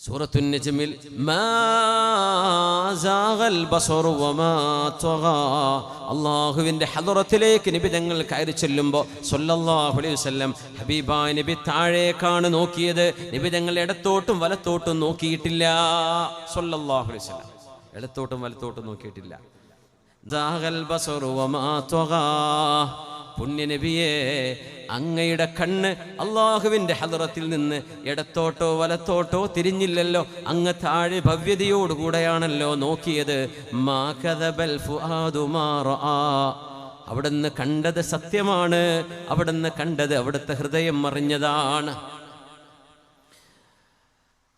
സൂറത്തുൻ നജ്മിൽ അള്ളാഹുവിൻ്റെ ഹദറത്തിലേക്ക് നബി തങ്ങൾ കയറി ചെല്ലുമ്പോൾ സല്ലല്ലാഹു അലൈഹി വസല്ലം ഹബീബായ നബി താഴേക്കാണ് നോക്കിയത്. നബി തങ്ങൾ ഇടത്തോട്ടും വലത്തോട്ടും നോക്കിയിട്ടില്ല. സല്ലല്ലാഹു അലൈഹി വസല്ലം ഇടത്തോട്ടും വലത്തോട്ടും നോക്കിയിട്ടില്ല. പുണ്യനബിയെ, അങ്ങയുടെ കണ്ണ് അള്ളാഹുവിൻ്റെ ഹദറത്തിൽ നിന്ന് ഇടത്തോട്ടോ വലത്തോട്ടോ തിരിഞ്ഞില്ലല്ലോ. അങ്ങ് താഴെ ഭവ്യതയോടുകൂടെയാണല്ലോ നോക്കിയത്. അവിടുന്ന് കണ്ടത് സത്യമാണ്, അവിടുന്ന് കണ്ടത് അവിടുത്തെ ഹൃദയം മറിഞ്ഞതാണ്.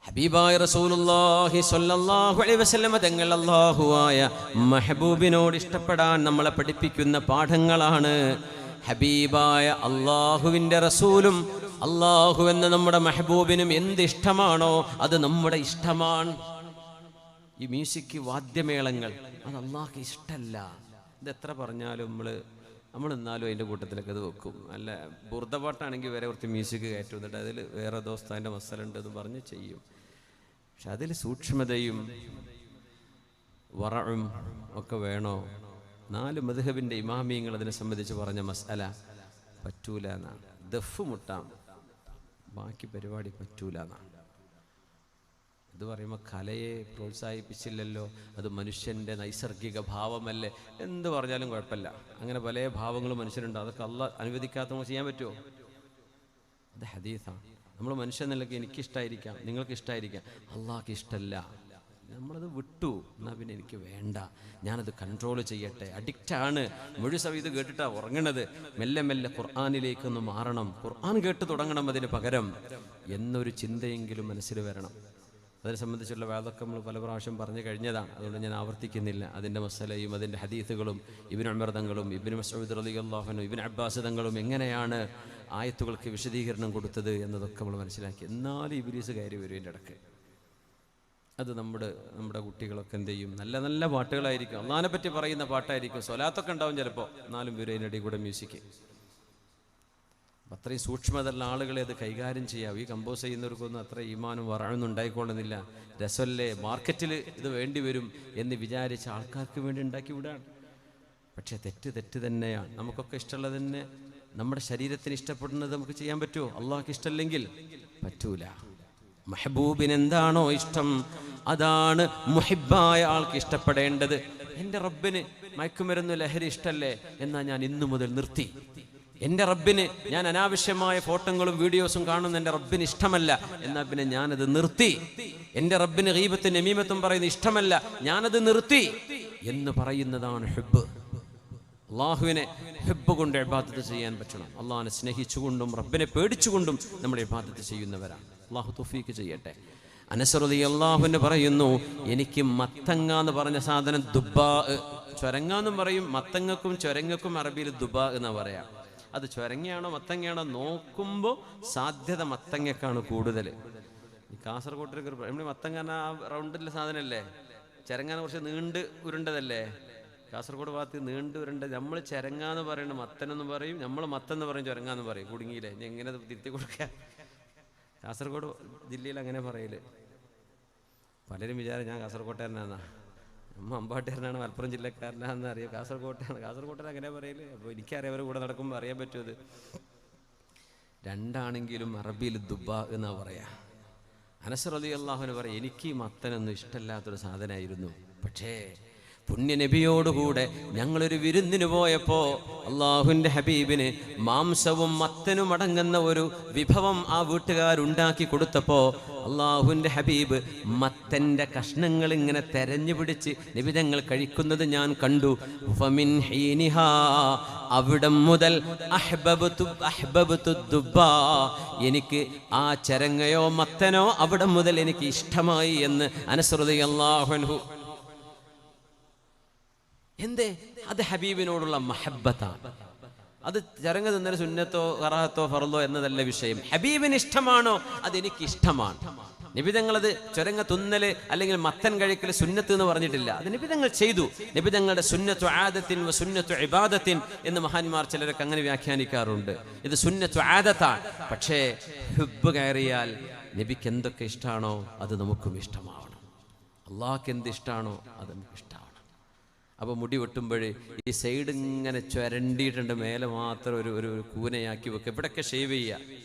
ഹബീബായ റസൂലുള്ളാഹി സ്വല്ലല്ലാഹു അലൈഹി വസല്ലം തങ്ങൾ അല്ലാഹുവായ മെഹബൂബിനോട് ഇഷ്ടപ്പെടാൻ നമ്മളെ പഠിപ്പിക്കുന്ന പാഠങ്ങളാണ്. ഹബീബായ അള്ളാഹുവിൻ്റെ റസൂലും അള്ളാഹു എന്ന നമ്മുടെ മെഹബൂബിനും എന്ത് ഇഷ്ടമാണോ അത് നമ്മുടെ ഇഷ്ടമാണ്. ഈ മ്യൂസിക് വാദ്യമേളങ്ങൾ അത് അള്ളാഹ്ക്ക് ഇഷ്ടമല്ല. ഇത് എത്ര പറഞ്ഞാലും നമ്മൾ എന്നാലും അതിൻ്റെ കൂട്ടത്തിലൊക്കെ അത് വെക്കും. അല്ല ബുർദപാട്ടാണെങ്കിൽ വരെ കുറച്ച് മ്യൂസിക് കയറ്റും, എന്നിട്ട് അതിൽ വേറെ ദോസ്താൻ്റെ മസലുണ്ട് എന്ന് പറഞ്ഞ് ചെയ്യും. പക്ഷെ അതിൽ സൂക്ഷ്മതയും വറഉം ഒക്കെ വേണോ? 4 മദ്ഹബിൻ്റെ ഇമാമിയങ്ങൾ അതിനെ സംബന്ധിച്ച് പറഞ്ഞ മസ്അല പറ്റൂല എന്നാണ്. ദഫ് മുട്ടാം, ബാക്കി പരിപാടി പറ്റൂല എന്നാണ്. ഇത് പറയുമ്പോൾ കലയെ പ്രോത്സാഹിപ്പിച്ചില്ലല്ലോ, അത് മനുഷ്യൻ്റെ നൈസർഗിക ഭാവമല്ലേ, എന്ത് പറഞ്ഞാലും കുഴപ്പമില്ല. അങ്ങനെ പല ഭാവങ്ങളും മനുഷ്യരുണ്ട്, അതൊക്കെ അള്ളാഹ് അനുവദിക്കാത്ത നമുക്ക് ചെയ്യാൻ പറ്റുമോ? അത് ഹദീസാണ്. നമ്മൾ മനുഷ്യൻ നിലയ്ക്ക് എനിക്കിഷ്ടമായിരിക്കാം, നിങ്ങൾക്ക് ഇഷ്ടമായിരിക്കാം, അള്ളാഹ്ക്ക് ഇഷ്ടമല്ല. നമ്മളത് വിട്ടു, എന്നാൽ പിന്നെ എനിക്ക് വേണ്ട, ഞാനത് കൺട്രോൾ ചെയ്യട്ടെ. അഡിക്റ്റാണ്, മുഴുവൻ ഇത് കേട്ടിട്ടാണ് ഉറങ്ങണത്. മെല്ലെ മെല്ലെ ഖുർആനിലേക്കൊന്ന് മാറണം, ഖുർആൻ കേട്ട് തുടങ്ങണം അതിന് പകരം എന്നൊരു ചിന്തയെങ്കിലും മനസ്സിൽ വരണം. അതിനെ സംബന്ധിച്ചുള്ള വാദമൊക്കെ നമ്മൾ പല പ്രാവശ്യം പറഞ്ഞു കഴിഞ്ഞതാണ്, അതുകൊണ്ട് ഞാൻ ആവർത്തിക്കുന്നില്ല. അതിൻ്റെ മസലയും അതിൻ്റെ ഹദീസുകളും ഇബ്നു ഉമർ തങ്ങളും ഇബ്നു മസ്ഊദ് റളിയല്ലാഹു അൻഹു ഇബ്നു അബ്ബാസ് തങ്ങളും എങ്ങനെയാണ് ആയത്തുകൾക്ക് വിശദീകരണം കൊടുത്തത് എന്നതൊക്കെ നമ്മൾ മനസ്സിലാക്കി. എന്നാലും ഇബ്ലീസ് കയറി വരും എൻ്റെ ഇടയ്ക്ക്. അത് നമ്മുടെ കുട്ടികളൊക്കെ എന്ത് ചെയ്യും, നല്ല നല്ല പാട്ടുകളായിരിക്കും, അള്ളാഹിനെ പറ്റി പറയുന്ന പാട്ടായിരിക്കും, സ്വലാത്തൊക്കെ ഉണ്ടാവും ചിലപ്പോൾ, എന്നാലും വരും അതിനിടയിൽ കൂടെ മ്യൂസിക്. അത്രയും സൂക്ഷ്മതയുള്ള ആളുകളെ അത് കൈകാര്യം ചെയ്യാം. ഈ കമ്പോസ് ചെയ്യുന്നവർക്കൊന്നും അത്ര ഈമാനും വറയൊന്നും ഉണ്ടായിക്കൊള്ളുന്നില്ല. രസമല്ലേ, മാർക്കറ്റിൽ ഇത് വേണ്ടി വരും എന്ന് വിചാരിച്ച ആൾക്കാർക്ക് വേണ്ടി ഉണ്ടാക്കി വിടാണ്. പക്ഷേ തെറ്റ് തന്നെയാണ്. നമുക്കൊക്കെ ഇഷ്ടമുള്ളത് തന്നെ, നമ്മുടെ ശരീരത്തിന് ഇഷ്ടപ്പെടുന്നത് നമുക്ക് ചെയ്യാൻ പറ്റുമോ? അള്ളാഹ്ക്ക് ഇഷ്ടമല്ലെങ്കിൽ പറ്റൂല. മെഹബൂബിന് എന്താണോ ഇഷ്ടം അതാണ് മുഹിബായ ആൾക്ക് ഇഷ്ടപ്പെടേണ്ടത്. എൻ്റെ റബ്ബിന് മയക്കുമരുന്ന് ലഹരി ഇഷ്ടമല്ലേ, എന്നാൽ ഞാൻ ഇന്നു മുതൽ നിർത്തി. എൻ്റെ റബ്ബിന് ഞാൻ അനാവശ്യമായ ഫോട്ടോകളും വീഡിയോസും കാണുന്ന എൻ്റെ റബ്ബിന് ഇഷ്ടമല്ല, എന്നാൽ പിന്നെ ഞാനത് നിർത്തി. എൻ്റെ റബ്ബിന് ഗീബത്തും നമീമത്തും പറയുന്നത് ഇഷ്ടമല്ല, ഞാനത് നിർത്തി എന്ന് പറയുന്നതാണ് ഹുബ്ബ്. അള്ളാഹുവിനെ ഹുബ്ബ് കൊണ്ട് ഇബാദത്ത് ചെയ്യാൻ പറ്റണം. അള്ളാഹിനെ സ്നേഹിച്ചുകൊണ്ടും റബ്ബിനെ പേടിച്ചുകൊണ്ടും നമ്മൾ ഇബാദത്ത് ചെയ്യുന്നവരാണ്. അള്ളാഹു തൗഫീഖ് ചെയ്യട്ടെ. അനസ് റളിയല്ലാഹു പറയുന്നു, എനിക്ക് മത്തങ്ങ എന്ന് പറഞ്ഞ സാധനം ദുബാ, ചൊരങ്ങാന്നും പറയും. മത്തങ്ങക്കും ചൊരങ്ങക്കും അറബിയിൽ ദുബാ എന്ന് പറയാം. അത് ചൊരങ്ങയാണോ മത്തങ്ങയാണോ നോക്കുമ്പോൾ സാധ്യത മത്തങ്ങക്കാണ് കൂടുതൽ. ഈ കാസർഗോട്ടൊക്കെ നമ്മൾ മത്തങ്ങ ആ റൗണ്ടിലെ സാധനമല്ലേ, ചരങ്ങാന്ന് കുറച്ച് നീണ്ട് ഉരുണ്ടതല്ലേ. കാസർഗോഡ് ഭാഗത്ത് നീണ്ട് ഉരുണ്ട, നമ്മൾ ചരങ്ങാന്ന് പറയുന്നത് മത്തനെന്ന് പറയും, നമ്മൾ മത്തെന്ന് പറയും, ചൊരങ്ങാന്ന് പറയും. കുടുങ്ങിയില്ലേ, ഇനി എങ്ങനെ തിരുത്തി കൊടുക്കുക? കാസർഗോഡ് ജില്ലയിൽ അങ്ങനെ പറയല്. പലരും വിചാരം ഞാൻ കാസർഗോട്ടുകാരനാണെന്നാ, അമ്മ അമ്പാട്ടുകാരനാണ്, മലപ്പുറം ജില്ലക്കാരനാണെന്ന് അറിയാം. കാസർഗോട്ടുകാരൻ അങ്ങനെ പറയല്. അപ്പോൾ എനിക്കറിയാം, അവരെ കൂടെ നടക്കുമ്പോൾ അറിയാൻ പറ്റുമത്. രണ്ടാണെങ്കിലും അറബിയിൽ ദുബാ എന്നാ പറയാ. അനസ് റളിയല്ലാഹു പറയും, എനിക്ക് മത്തനൊന്നും ഇഷ്ടമല്ലാത്തൊരു സാധനമായിരുന്നു. പക്ഷേ പുണ്യ നബിയോടുകൂടെ ഞങ്ങളൊരു വിരുന്നിന് പോയപ്പോൾ അള്ളാഹുവിൻ്റെ ഹബീബിന് മാംസവും മത്തനും അടങ്ങുന്ന ഒരു വിഭവം ആ വീട്ടുകാരുണ്ടാക്കി കൊടുത്തപ്പോൾ അള്ളാഹുവിൻ്റെ ഹബീബ് മത്തൻ്റെ കഷ്ണങ്ങൾ ഇങ്ങനെ തെരഞ്ഞു പിടിച്ച് നബിതങ്ങൾ കഴിക്കുന്നത് ഞാൻ കണ്ടു. ഫമിൻ ഹീനിഹാ, അവിടം മുതൽ അഹ്ബബ്തു ദുബ്ബാ, എനിക്ക് ആ ചരങ്ങയോ മത്തനോ അവിടം മുതൽ എനിക്ക് ഇഷ്ടമായി എന്ന് അനസ് റളിയല്ലാഹു അൻഹു. എന്തേ? അത് ഹബീബിനോടുള്ള മഹബ്ബത്താണ്. അത് ചരങ്ങ തിന്നൽ സുന്നത്തോ ഖറാഅത്തോ ഫർളോ എന്നതല്ല വിഷയം. ഹബീബിന് ഇഷ്ടമാണോ അതെനിക്ക് ഇഷ്ടമാണ്. നിബിതങ്ങളത് ചുരങ്ങ തുന്നല് അല്ലെങ്കിൽ മത്തൻ കഴിക്കൽ സുന്നത്ത് എന്ന് പറഞ്ഞിട്ടില്ല. അത് നിബിതങ്ങൾ ചെയ്തു. നിബിതങ്ങളുടെ സുന്നത്തു ആദത്തിൻ വ സുന്നത്തു ഇബാദത്തിൻ എന്ന് മഹാന്മാർ ചിലരൊക്കെ അങ്ങനെ വ്യാഖ്യാനിക്കാറുണ്ട്. ഇത് സുന്നത്തു ആദത്താണ്. പക്ഷേ ഹുബ്ബ് കയറിയാൽ നബിക്ക് എന്തൊക്കെ ഇഷ്ടമാണോ അത് നമുക്കും ഇഷ്ടമാവണം. അള്ളാഹ്ക്ക് എന്ത് ഇഷ്ടമാണോ അത് നമുക്ക് ഇഷ്ടമാവണം. അപ്പോൾ മുടി വെട്ടുമ്പോൾ ഈ സൈഡ് ഇങ്ങനെ ചുരണ്ടിയിട്ടുണ്ട്, മേലെ മാത്രം ഒരു കൂനയാക്കി വെക്കുക. ഇവിടെയൊക്കെ ഷേവ് ചെയ്യുക,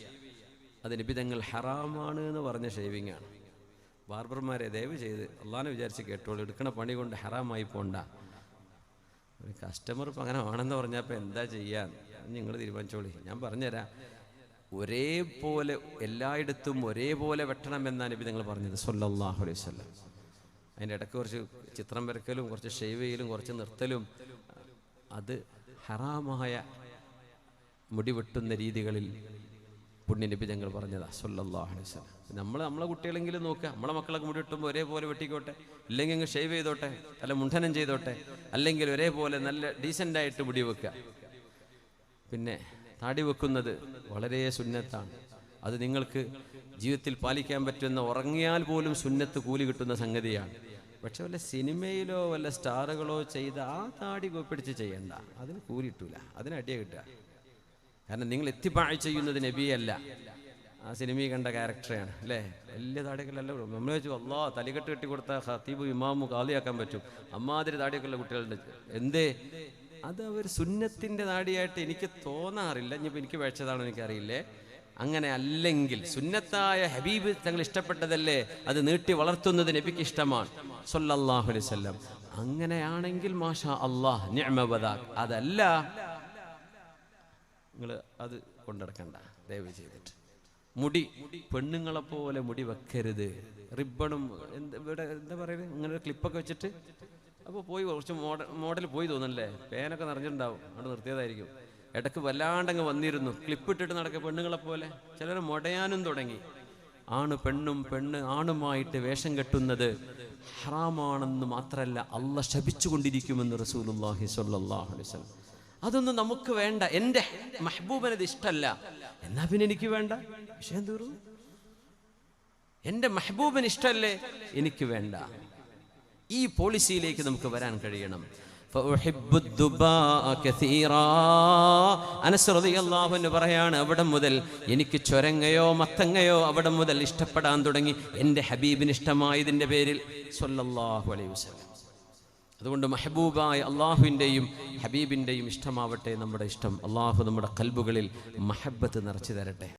അത് നിബിതങ്ങൾ ഹറാമാണ് എന്ന് പറഞ്ഞ ഷേവിങ് ആണ്. ബാർബർമാരെ ദയവ് ചെയ്ത് അള്ളാഹിനെ വിചാരിച്ച് കേട്ടോളൂ, എടുക്കണ പണി കൊണ്ട് ഹറാമായി പോണ്ട. ഒരു കസ്റ്റമർ ഇപ്പം അങ്ങനെ ആണെന്ന് പറഞ്ഞപ്പോൾ എന്താ ചെയ്യാൻ നിങ്ങൾ തീരുമാനിച്ചോളി. ഞാൻ പറഞ്ഞുതരാം. ഒരേപോലെ എല്ലായിടത്തും ഒരേപോലെ വെട്ടണമെന്നാണ് നിബിതങ്ങൾ പറഞ്ഞത് സല്ലല്ലാഹു അലൈഹി വസല്ലം. അതിൻ്റെ ഇടയ്ക്ക് കുറച്ച് ചിത്രം വരക്കലും കുറച്ച് ഷേവ് ചെയ്യലും കുറച്ച് നിർത്തലും അത് ഹറാമായ മുടി വെട്ടുന്ന രീതികളിൽ പുണ്യനബി ഞങ്ങൾ പറഞ്ഞതാ സല്ലല്ലാഹു അലൈഹി വസല്ലം. നമ്മളെ കുട്ടികളെങ്കിലും നോക്കുക, നമ്മളെ മക്കളൊക്കെ മുടി വെട്ടുമ്പോൾ ഒരേപോലെ വെട്ടിക്കോട്ടെ, ഇല്ലെങ്കിൽ അങ്ങ് ഷേവ് ചെയ്തോട്ടെ, അല്ല മുണ്ഡനം ചെയ്തോട്ടെ, അല്ലെങ്കിൽ ഒരേപോലെ നല്ല ഡീസൻ്റായിട്ട് മുടി വെക്കുക. പിന്നെ താടി വെക്കുന്നത് വളരെ സുന്നത്താണ്. അത് നിങ്ങൾക്ക് ജീവിതത്തിൽ പാലിക്കാൻ പറ്റുന്ന, ഉറങ്ങിയാൽ പോലും സുന്നത്ത് കൂലി കിട്ടുന്ന സംഗതിയാണ്. പക്ഷെ വല്ല സിനിമയിലോ വല്ല സ്റ്റാറുകളോ ചെയ്ത ആ താടി പിടിച്ച് ചെയ്യണ്ട, അതിന് കൂലി കിട്ടൂല, അതിന് അടിയ കിട്ടുക. കാരണം നിങ്ങൾ എത്തിപ്പാഴ് ചെയ്യുന്നത് നബിയല്ല, ആ സിനിമയിൽ കണ്ട ക്യാരക്ടറാണ് അല്ലേ. വലിയ താടിയൊക്കെയല്ല. നമ്മൾ വെച്ചു അള്ളാ തലികെട്ട് കെട്ടി കൊടുത്താൽ ഖത്തീബ് ഇമാമു കാളിയാക്കാൻ പറ്റും. അമ്മാതിരി താടിയൊക്കെയുള്ള കുട്ടികളുണ്ട്. എന്തേ? അത് അവർ സുന്നത്തിൻ്റെ താടിയായിട്ട് എനിക്ക് തോന്നാറില്ല. ഇനിയിപ്പോൾ എനിക്ക് വെച്ചതാണോ എനിക്കറിയില്ലേ. അങ്ങനെ അല്ലെങ്കിൽ സുന്നത്തായ ഹബീബ് തങ്ങൾ ഇഷ്ടപ്പെട്ടതല്ലേ, അത് നീട്ടി വളർത്തുന്നത് നബിക്ക് ഇഷ്ടമാണ് സല്ലല്ലാഹു അലൈഹി വസല്ലം. അങ്ങനെയാണെങ്കിൽ മാഷാ അല്ലാഹ് നിഅമ വദാക്. അതല്ല, നിങ്ങൾ അത് കൊണ്ടെടുക്കണ്ട ദയവ് ചെയ്തിട്ട്. മുടി പെണ്ണുങ്ങളെപ്പോലെ മുടി വെക്കരുത്. റിബണും ഇവിടെ എന്താ പറയുന്നത്, ഇങ്ങനെ ഒരു ക്ലിപ്പൊക്കെ വെച്ചിട്ട് അപ്പോൾ പോയി കുറച്ച് മോഡൽ പോയി തോന്നല്ലേ, പേനൊക്കെ നിറഞ്ഞിട്ടുണ്ടാവും, അവിടെ നിർത്തിയതായിരിക്കും. ഇടയ്ക്ക് വല്ലാണ്ടങ്ങ് വന്നിരുന്നു, ക്ലിപ്പിട്ടിട്ട് നടക്കുക പെണ്ണുങ്ങളെപ്പോലെ. ചിലർ മുടയാനും തുടങ്ങി. ആണ് പെണ്ണും പെണ്ണ് ആണുമായിട്ട് വേഷം കെട്ടുന്നത് ഹറാമാണെന്ന് മാത്രമല്ല അള്ളാഹ് ശപിച്ചുകൊണ്ടിരിക്കുമെന്ന് റസൂലുള്ളാഹി സ്വല്ലല്ലാഹു അലൈഹി വസല്ലം. അതൊന്നും നമുക്ക് വേണ്ട, എൻ്റെ മെഹബൂബിനത് ഇഷ്ടമല്ല, എന്നാ പിന്നെ എനിക്ക് വേണ്ട, വിഷയം തീർന്നു. എൻ്റെ മെഹബൂബിന് ഇഷ്ടമല്ലേ, എനിക്ക് വേണ്ട. ഈ പോളിസിയിലേക്ക് നമുക്ക് വരാൻ കഴിയണം. അനസ് റളിയല്ലാഹു അൻഹു പറയാണ്, അവിടെ മുതൽ എനിക്ക് ചൊരങ്ങയോ മത്തങ്ങയോ അവിടെ മുതൽ ഇഷ്ടപ്പെടാൻ തുടങ്ങി, എൻ്റെ ഹബീബിന് ഇഷ്ടമായതിൻ്റെ പേരിൽ സ്വല്ലല്ലാഹു അലൈഹി വസല്ലം. അതുകൊണ്ട് മെഹബൂബായ അള്ളാഹുവിൻ്റെയും ഹബീബിൻ്റെയും ഇഷ്ടമാവട്ടെ നമ്മുടെ ഇഷ്ടം. അള്ളാഹു നമ്മുടെ ഖൽബുകളിൽ മഹബ്ബത്ത് നിറച്ചു തരട്ടെ.